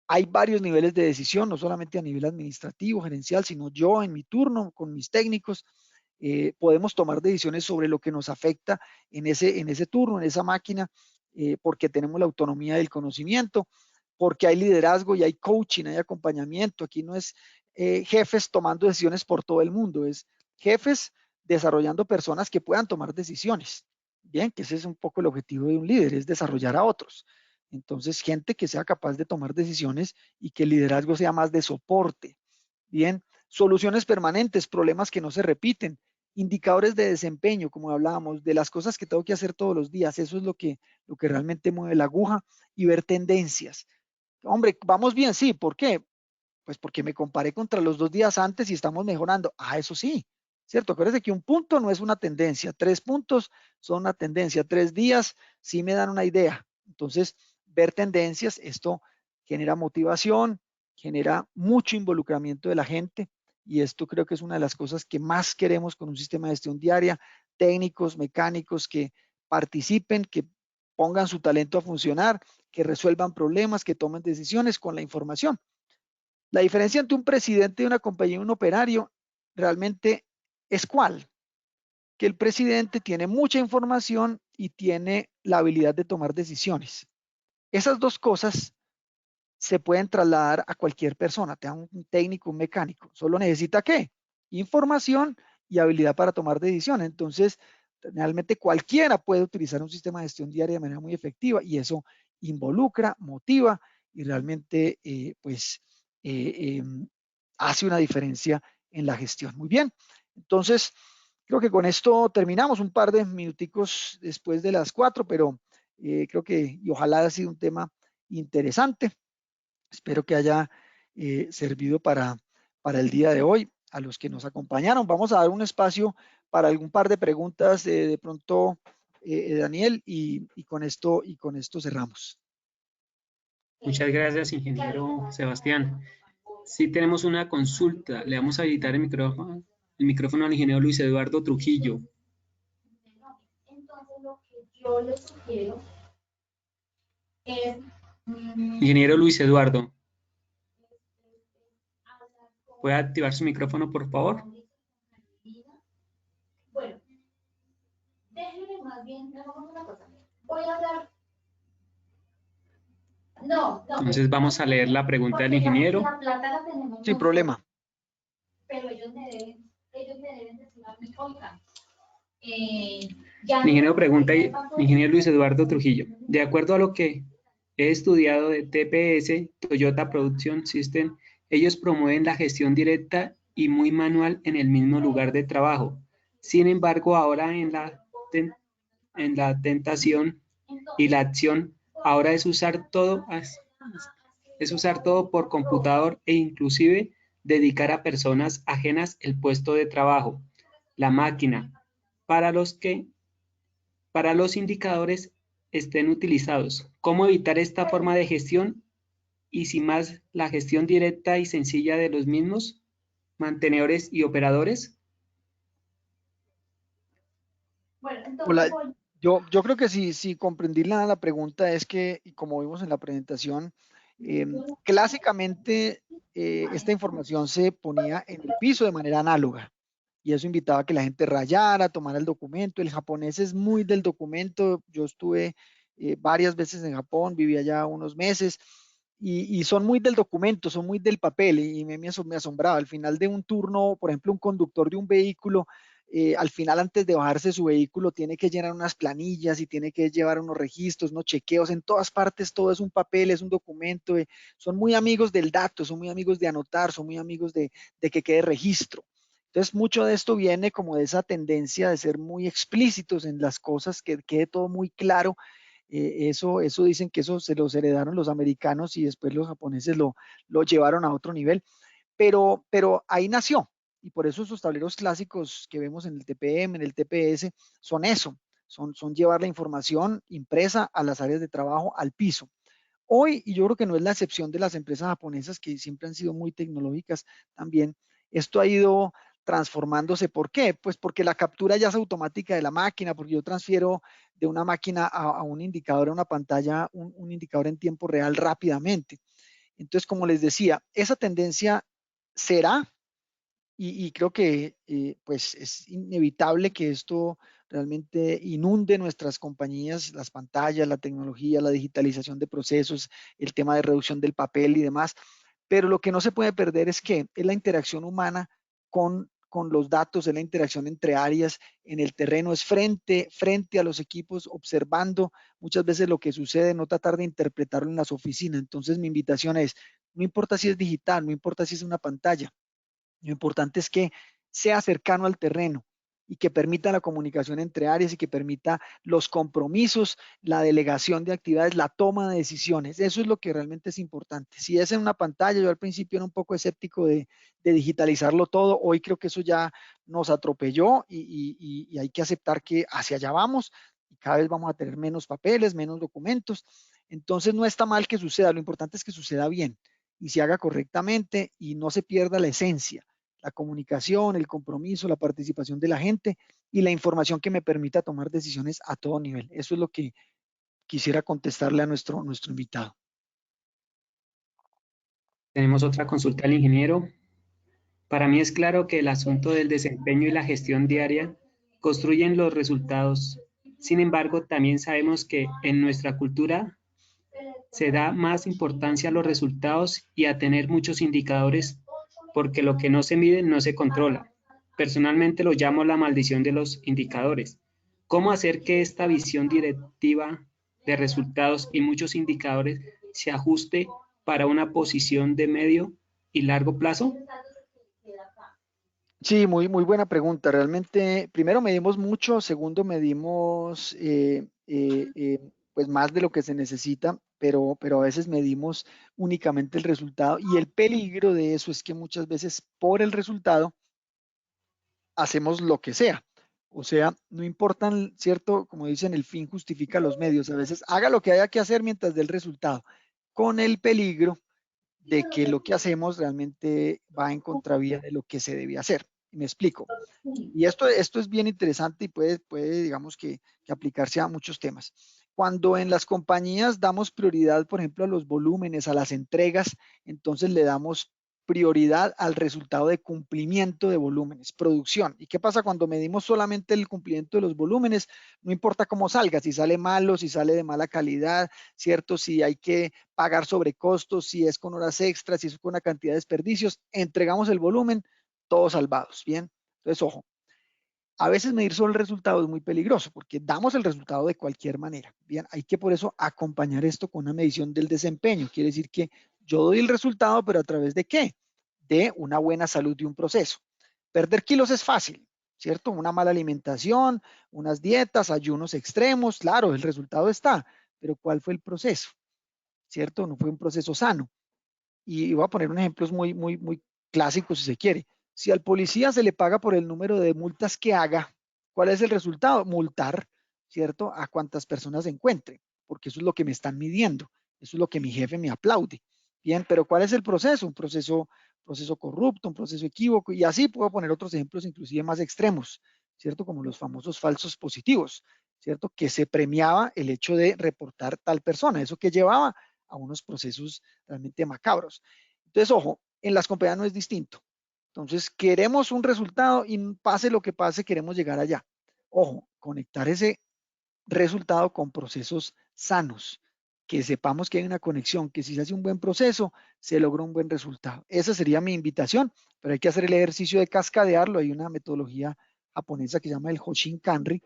Speaker 2: Hay varios niveles de decisión, no solamente a nivel administrativo, gerencial, sino yo en mi turno con mis técnicos. Podemos tomar decisiones sobre lo que nos afecta en ese turno, en esa máquina, porque tenemos la autonomía del conocimiento, porque hay liderazgo y hay coaching, hay acompañamiento. Aquí no es jefes tomando decisiones por todo el mundo, es jefes desarrollando personas que puedan tomar decisiones. Bien, que ese es un poco el objetivo de un líder, es desarrollar a otros. Entonces, gente que sea capaz de tomar decisiones y que el liderazgo sea más de soporte. Bien, soluciones permanentes, problemas que no se repiten, indicadores de desempeño, como hablábamos, de las cosas que tengo que hacer todos los días. Eso es lo que realmente mueve la aguja, y ver tendencias. Hombre, vamos bien, sí. ¿Por qué? Pues porque me comparé contra los 2 días antes y estamos mejorando. Ah, eso sí, ¿cierto? Acuérdense que un punto no es una tendencia. 3 puntos son una tendencia. 3 días sí me dan una idea. Entonces, ver tendencias, esto genera motivación, genera mucho involucramiento de la gente, y esto creo que es una de las cosas que más queremos con un sistema de gestión diaria. Técnicos, mecánicos que participen, que pongan su talento a funcionar, que resuelvan problemas, que tomen decisiones con la información. La diferencia entre un presidente de una compañía y un operario realmente es cuál, que el presidente tiene mucha información y tiene la habilidad de tomar decisiones. Esas dos cosas se pueden trasladar a cualquier persona, tenga un técnico, un mecánico. Solo necesita ¿qué? Información y habilidad para tomar decisiones. Entonces, realmente cualquiera puede utilizar un sistema de gestión diaria de manera muy efectiva, y eso involucra, motiva y realmente hace una diferencia en la gestión. Muy bien, entonces creo que con esto terminamos, un par de minuticos después de las 4, pero creo que y ojalá haya sido un tema interesante. Espero que haya servido para el día de hoy. A los que nos acompañaron, vamos a dar un espacio para algún par de preguntas de pronto, Daniel, y con esto cerramos.
Speaker 1: Muchas gracias, ingeniero Sebastián. Sí tenemos una consulta. Le vamos a habilitar el micrófono al ingeniero Luis Eduardo Trujillo.
Speaker 3: Entonces, lo que yo les sugiero es...
Speaker 1: Ingeniero Luis Eduardo, ¿puede activar su micrófono, por favor?
Speaker 3: Bueno, déjenme más bien, hagamos una cosa. Voy a hablar... No.
Speaker 1: Entonces vamos a leer la pregunta del ingeniero.
Speaker 3: La plata la tenemos
Speaker 2: Sin problema.
Speaker 3: Pero ellos me deben decir a mí, oiga,
Speaker 1: El ingeniero pregunta, ingeniero Luis Eduardo Trujillo, de acuerdo a lo que he estudiado de TPS, Toyota Production System, ellos promueven la gestión directa y muy manual en el mismo lugar de trabajo. Sin embargo, ahora en la tentación y la acción, ahora es usar todo por computador, e inclusive dedicar a personas ajenas el puesto de trabajo, la máquina, para los indicadores estén utilizados. ¿Cómo evitar esta forma de gestión y sin más la gestión directa y sencilla de los mismos mantenedores y operadores?
Speaker 3: Bueno, entonces
Speaker 2: Hola, yo creo que si comprendí la pregunta es que, y como vimos en la presentación, clásicamente esta información se ponía en el piso de manera análoga, y eso invitaba a que la gente rayara, tomara el documento. El japonés es muy del documento. Yo estuve varias veces en Japón, viví allá unos meses, y son muy del documento, son muy del papel, y me asombraba. Al final de un turno, por ejemplo, un conductor de un vehículo, al final, antes de bajarse su vehículo, tiene que llenar unas planillas y tiene que llevar unos registros, unos chequeos. En todas partes todo es un papel, es un documento. Son muy amigos del dato, son muy amigos de anotar, son muy amigos de que quede registro. Entonces, mucho de esto viene como de esa tendencia de ser muy explícitos en las cosas, que quede todo muy claro. Eso dicen que eso se los heredaron los americanos y después los japoneses lo llevaron a otro nivel, pero ahí nació. Y por eso esos tableros clásicos que vemos en el TPM, en el TPS, son eso, son llevar la información impresa a las áreas de trabajo, al piso. Hoy, y yo creo que no es la excepción de las empresas japonesas que siempre han sido muy tecnológicas también, esto ha ido transformándose. ¿Por qué? Pues porque la captura ya es automática de la máquina, porque yo transfiero de una máquina a un indicador, a una pantalla, un indicador en tiempo real rápidamente. Entonces, como les decía, esa tendencia será, y creo que pues es inevitable que esto realmente inunde nuestras compañías, las pantallas, la tecnología, la digitalización de procesos, el tema de reducción del papel y demás. Pero lo que no se puede perder es la interacción humana con los datos, es la interacción entre áreas en el terreno, es frente a los equipos, observando muchas veces lo que sucede, no tratar de interpretarlo en las oficinas. Entonces, mi invitación es, no importa si es digital, no importa si es una pantalla, lo importante es que sea cercano al terreno y que permita la comunicación entre áreas y que permita los compromisos, la delegación de actividades, la toma de decisiones. Eso es lo que realmente es importante. Si es en una pantalla, yo al principio era un poco escéptico de digitalizarlo todo. Hoy creo que eso ya nos atropelló y hay que aceptar que hacia allá vamos y cada vez vamos a tener menos papeles, menos documentos. Entonces no está mal que suceda, lo importante es que suceda bien y se haga correctamente y no se pierda la esencia, la comunicación, el compromiso, la participación de la gente y la información que me permita tomar decisiones a todo nivel. Eso es lo que quisiera contestarle a nuestro invitado.
Speaker 1: Tenemos otra consulta al ingeniero. Para mí es claro que el asunto del desempeño y la gestión diaria construyen los resultados. Sin embargo, también sabemos que en nuestra cultura se da más importancia a los resultados y a tener muchos indicadores porque lo que no se mide no se controla. Personalmente lo llamo la maldición de los indicadores. ¿Cómo hacer que esta visión directiva de resultados y muchos indicadores se ajuste para una posición de medio y largo plazo?
Speaker 2: Sí, muy buena pregunta. Realmente, primero medimos mucho, segundo medimos pues más de lo que se necesita, pero a veces medimos únicamente el resultado y el peligro de eso es que muchas veces por el resultado hacemos lo que sea. O sea, no importan, ¿cierto? Como dicen, el fin justifica los medios. A veces haga lo que haya que hacer mientras dé el resultado, con el peligro de que lo que hacemos realmente va en contravía de lo que se debía hacer. Me explico. Y esto es bien interesante y puede digamos que aplicarse a muchos temas. Cuando en las compañías damos prioridad, por ejemplo, a los volúmenes, a las entregas, entonces le damos prioridad al resultado de cumplimiento de volúmenes, producción. ¿Y qué pasa cuando medimos solamente el cumplimiento de los volúmenes? No importa cómo salga, si sale malo, si sale de mala calidad, ¿cierto? Si hay que pagar sobrecostos, si es con horas extras, si es con una cantidad de desperdicios, entregamos el volumen, todos salvados, ¿bien? Entonces, ojo, a veces medir solo el resultado es muy peligroso porque damos el resultado de cualquier manera. Bien, hay que por eso acompañar esto con una medición del desempeño. Quiere decir que yo doy el resultado, pero ¿a través de qué? De una buena salud de un proceso. Perder kilos es fácil, ¿cierto? Una mala alimentación, unas dietas, ayunos extremos, claro, el resultado está, pero ¿cuál fue el proceso? ¿Cierto? No fue un proceso sano. Y voy a poner un ejemplo muy clásico si se quiere. Si al policía se le paga por el número de multas que haga, ¿cuál es el resultado? Multar, ¿cierto? A cuantas personas se encuentre, porque eso es lo que me están midiendo, eso es lo que mi jefe me aplaude. Bien, pero ¿cuál es el proceso? Un proceso corrupto, un proceso equívoco, y así puedo poner otros ejemplos inclusive más extremos, ¿cierto? Como los famosos falsos positivos, ¿cierto? Que se premiaba el hecho de reportar tal persona, eso que llevaba a unos procesos realmente macabros. Entonces, ojo, en las compañías no es distinto. Entonces, queremos un resultado y pase lo que pase, queremos llegar allá. Ojo, conectar ese resultado con procesos sanos, que sepamos que hay una conexión, que si se hace un buen proceso, se logra un buen resultado. Esa sería mi invitación, pero hay que hacer el ejercicio de cascadearlo. Hay una metodología japonesa que se llama el Hoshin Kanri,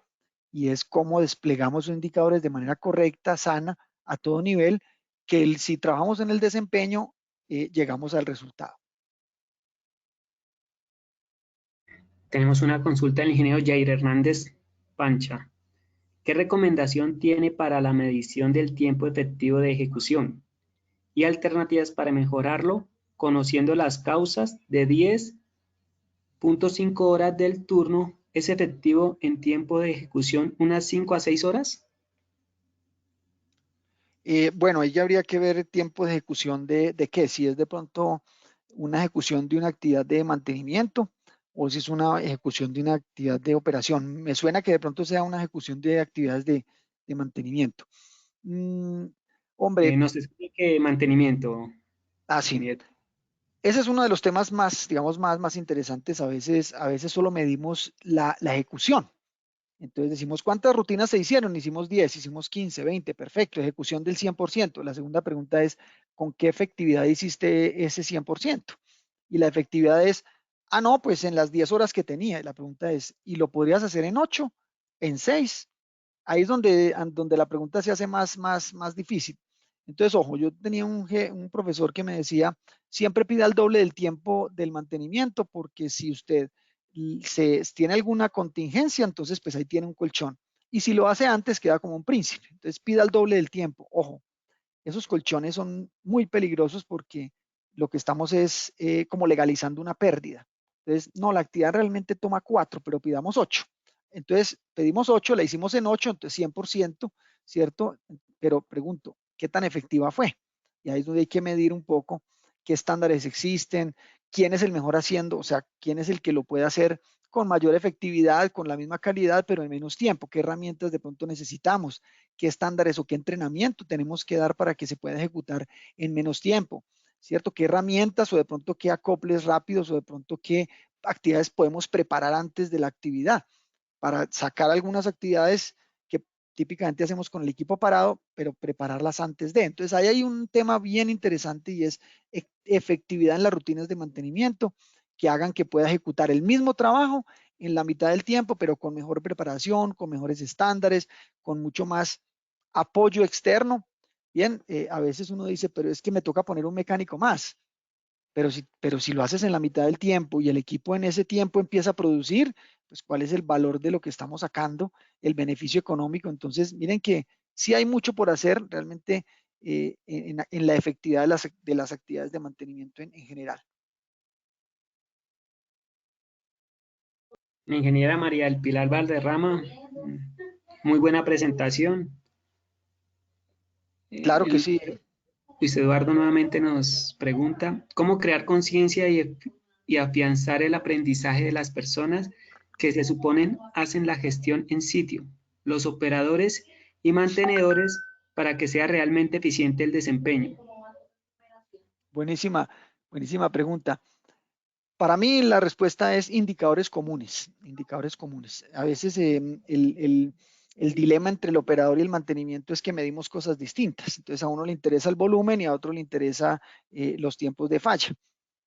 Speaker 2: y es cómo desplegamos los indicadores de manera correcta, sana, a todo nivel, que si trabajamos en el desempeño, llegamos al resultado.
Speaker 1: Tenemos una consulta del ingeniero Jair Hernández Pancha. ¿Qué recomendación tiene para la medición del tiempo efectivo de ejecución y alternativas para mejorarlo, conociendo las causas de 10.5 horas del turno? ¿Es efectivo en tiempo de ejecución unas 5 a 6 horas?
Speaker 2: Bueno, ahí ya habría que ver el tiempo de ejecución de qué, si es de pronto una ejecución de una actividad de mantenimiento o si es una ejecución de una actividad de operación. Me suena que de pronto sea una ejecución de actividades de mantenimiento. Hombre,
Speaker 1: Nos explique mantenimiento,
Speaker 2: así.
Speaker 1: ingeniero.
Speaker 2: Ese es uno de los temas más, digamos, más interesantes. A veces solo medimos la ejecución. Entonces decimos, ¿cuántas rutinas se hicieron? Hicimos 10, hicimos 15, 20, perfecto, ejecución del 100%. La segunda pregunta es, ¿con qué efectividad hiciste ese 100%? Y la efectividad es, no, pues en las 10 horas que tenía. Y la pregunta es, ¿y lo podrías hacer en 8, en 6? Ahí es donde la pregunta se hace más difícil. Entonces, ojo, yo tenía un profesor que me decía, siempre pida el doble del tiempo del mantenimiento, porque si usted tiene alguna contingencia, entonces pues ahí tiene un colchón. Y si lo hace antes, queda como un príncipe. Entonces, pida el doble del tiempo. Ojo, esos colchones son muy peligrosos porque lo que estamos es como legalizando una pérdida. Entonces, no, la actividad realmente toma 4, pero pidamos 8. Entonces, pedimos 8, la hicimos en 8, entonces 100%, ¿cierto? Pero pregunto, ¿qué tan efectiva fue? Y ahí es donde hay que medir un poco qué estándares existen, quién es el mejor haciendo, o sea, quién es el que lo puede hacer con mayor efectividad, con la misma calidad, pero en menos tiempo, qué herramientas de pronto necesitamos, qué estándares o qué entrenamiento tenemos que dar para que se pueda ejecutar en menos tiempo, ¿cierto? ¿Qué herramientas o de pronto qué acoples rápidos o de pronto qué actividades podemos preparar antes de la actividad para sacar algunas actividades que típicamente hacemos con el equipo parado, pero prepararlas antes de? Entonces, ahí hay un tema bien interesante y es efectividad en las rutinas de mantenimiento que hagan que pueda ejecutar el mismo trabajo en la mitad del tiempo, pero con mejor preparación, con mejores estándares, con mucho más apoyo externo. Bien, a veces uno dice, pero es que me toca poner un mecánico más. Pero si lo haces en la mitad del tiempo y el equipo en ese tiempo empieza a producir, pues cuál es el valor de lo que estamos sacando, el beneficio económico. Entonces, miren que sí hay mucho por hacer realmente en la efectividad de las actividades de mantenimiento en general.
Speaker 1: La ingeniera María del Pilar Valderrama, muy buena presentación.
Speaker 2: Claro que sí.
Speaker 1: Luis Eduardo nuevamente nos pregunta, ¿cómo crear conciencia y afianzar el aprendizaje de las personas que se suponen hacen la gestión en sitio, los operadores y mantenedores, para que sea realmente eficiente el desempeño?
Speaker 2: Buenísima, buenísima pregunta. Para mí la respuesta es indicadores comunes, indicadores comunes. A veces el dilema entre el operador y el mantenimiento es que medimos cosas distintas. Entonces a uno le interesa el volumen y a otro le interesa los tiempos de falla.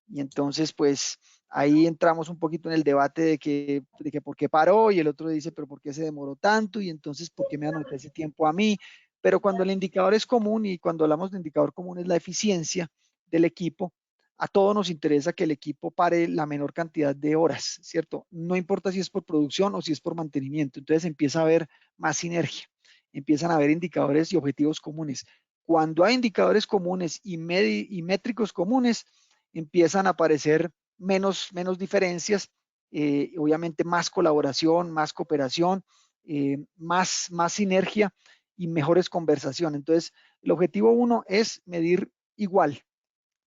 Speaker 2: Y entonces pues ahí entramos un poquito en el debate de que por qué paró y el otro dice, pero por qué se demoró tanto y entonces por qué me anota ese tiempo a mí. Pero cuando el indicador es común y cuando hablamos de indicador común es la eficiencia del equipo, a todos nos interesa que el equipo pare la menor cantidad de horas, ¿cierto? No importa si es por producción o si es por mantenimiento. Entonces empieza a haber más sinergia, empiezan a haber indicadores y objetivos comunes. Cuando hay indicadores comunes y métricos comunes, empiezan a aparecer menos diferencias, obviamente más colaboración, más cooperación, más sinergia y mejores conversaciones. Entonces, el objetivo 1 es medir igual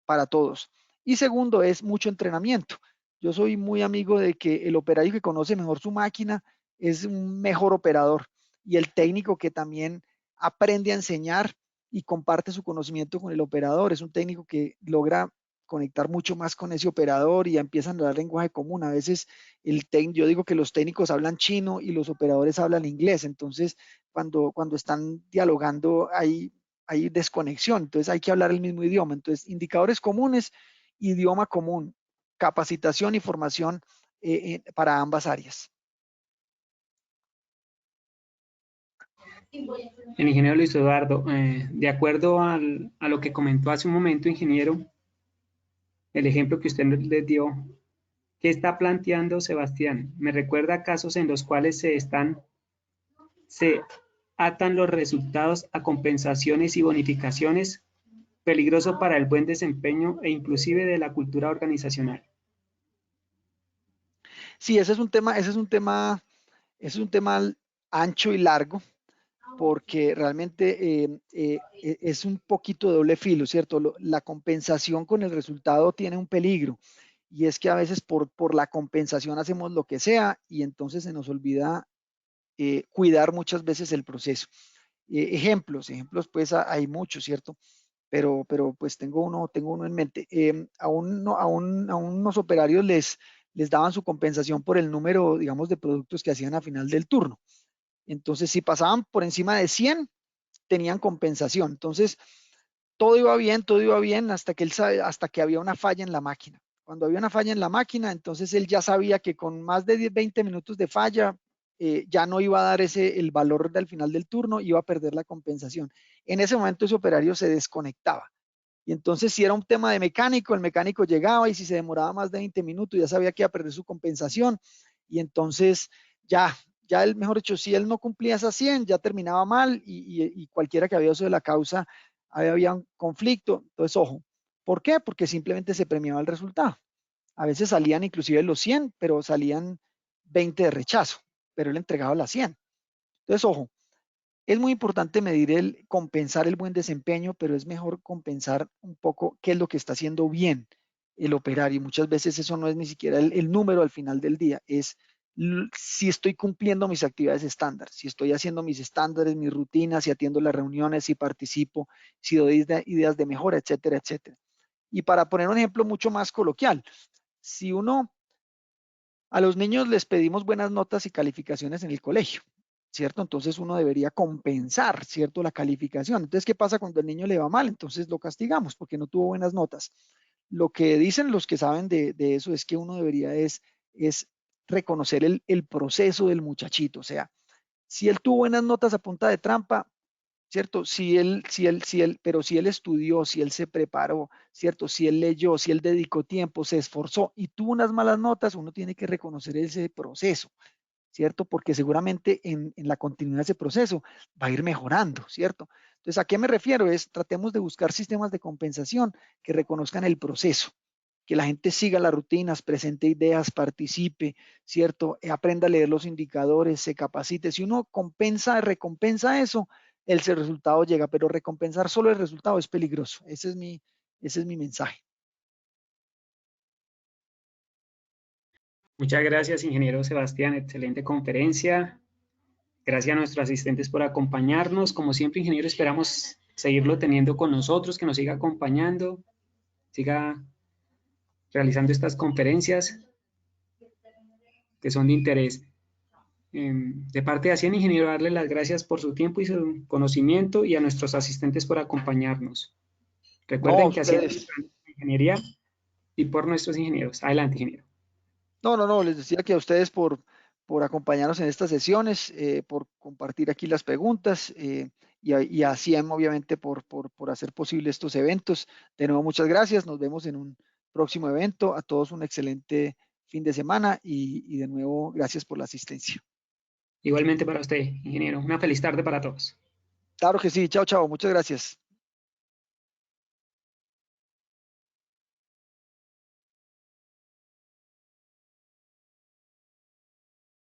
Speaker 2: para todos. Y segundo es mucho entrenamiento. Yo soy muy amigo de que el operario que conoce mejor su máquina es un mejor operador, y el técnico que también aprende a enseñar y comparte su conocimiento con el operador es un técnico que logra conectar mucho más con ese operador y ya empiezan a hablar lenguaje común. A veces yo digo que los técnicos hablan chino y los operadores hablan inglés, entonces cuando están dialogando hay desconexión, entonces hay que hablar el mismo idioma. Entonces, indicadores comunes, idioma común, capacitación y formación para ambas áreas.
Speaker 1: El ingeniero Luis Eduardo, de acuerdo a lo que comentó hace un momento, ingeniero, el ejemplo que usted les dio, ¿qué está planteando Sebastián? Me recuerda a casos en los cuales se atan los resultados a compensaciones y bonificaciones, peligroso para el buen desempeño e inclusive de la cultura organizacional.
Speaker 2: Sí, ese es un tema ancho y largo, porque realmente es un poquito de doble filo, ¿cierto? La compensación con el resultado tiene un peligro, y es que a veces por la compensación hacemos lo que sea y entonces se nos olvida cuidar muchas veces el proceso. Ejemplos pues hay muchos, ¿cierto? Pero pues tengo uno en mente. A unos operarios les daban su compensación por el número, digamos, de productos que hacían a final del turno. Entonces, si pasaban por encima de 100, tenían compensación. Entonces, todo iba bien hasta que había una falla en la máquina. Cuando había una falla en la máquina, entonces él ya sabía que con más de 10, 20 minutos de falla, ya no iba a dar el valor del final del turno, iba a perder la compensación. En ese momento ese operario se desconectaba. Y entonces si era un tema de mecánico, el mecánico llegaba y si se demoraba más de 20 minutos ya sabía que iba a perder su compensación. Y entonces ya él, mejor dicho, si él no cumplía esas 100, ya terminaba mal y cualquiera que había sido la causa, había un conflicto. Entonces, ojo, ¿por qué? Porque simplemente se premiaba el resultado. A veces salían inclusive los 100, pero salían 20 de rechazo, pero él entregaba las 100. Entonces, ojo, es muy importante compensar el buen desempeño, pero es mejor compensar un poco qué es lo que está haciendo bien el operario. Muchas veces eso no es ni siquiera el número al final del día, es si estoy cumpliendo mis actividades estándar, si estoy haciendo mis estándares, mis rutinas, si atiendo las reuniones, si participo, si doy ideas de mejora, etcétera, etcétera. Y para poner un ejemplo mucho más coloquial, si a los niños les pedimos buenas notas y calificaciones en el colegio, ¿cierto? Entonces uno debería compensar, ¿cierto? La calificación. Entonces, ¿qué pasa cuando al niño le va mal? Entonces lo castigamos porque no tuvo buenas notas. Lo que dicen los que saben de eso es que uno debería es reconocer el proceso del muchachito. O sea, si él tuvo buenas notas a punta de trampa, ¿cierto? Pero si él estudió, si él se preparó, ¿cierto? Si él leyó, si él dedicó tiempo, se esforzó y tuvo unas malas notas, uno tiene que reconocer ese proceso, ¿cierto? Porque seguramente en la continuidad de ese proceso va a ir mejorando, ¿cierto? Entonces, ¿a qué me refiero? Tratemos de buscar sistemas de compensación que reconozcan el proceso, que la gente siga las rutinas, presente ideas, participe, ¿cierto? Aprenda a leer los indicadores, se capacite. Si uno recompensa eso, el resultado llega, pero recompensar solo el resultado es peligroso. Ese es mi mensaje.
Speaker 1: Muchas gracias, ingeniero Sebastián. Excelente conferencia. Gracias a nuestros asistentes por acompañarnos. Como siempre, ingeniero, esperamos seguirlo teniendo con nosotros, que nos siga acompañando, siga realizando estas conferencias que son de interés. De parte de Hacienda, ingeniero, darle las gracias por su tiempo y su conocimiento y a nuestros asistentes por acompañarnos. Recuerden que Hacienda es ingeniería y por nuestros ingenieros. Adelante, ingeniero.
Speaker 2: No, les decía que a ustedes por acompañarnos en estas sesiones, por compartir aquí las preguntas y a CIEM obviamente por hacer posible estos eventos. De nuevo, muchas gracias. Nos vemos en un próximo evento. A todos un excelente fin de semana y de nuevo, gracias por la asistencia.
Speaker 1: Igualmente para usted, ingeniero. Una feliz tarde para todos.
Speaker 2: Claro que sí. Chao, chao. Muchas gracias.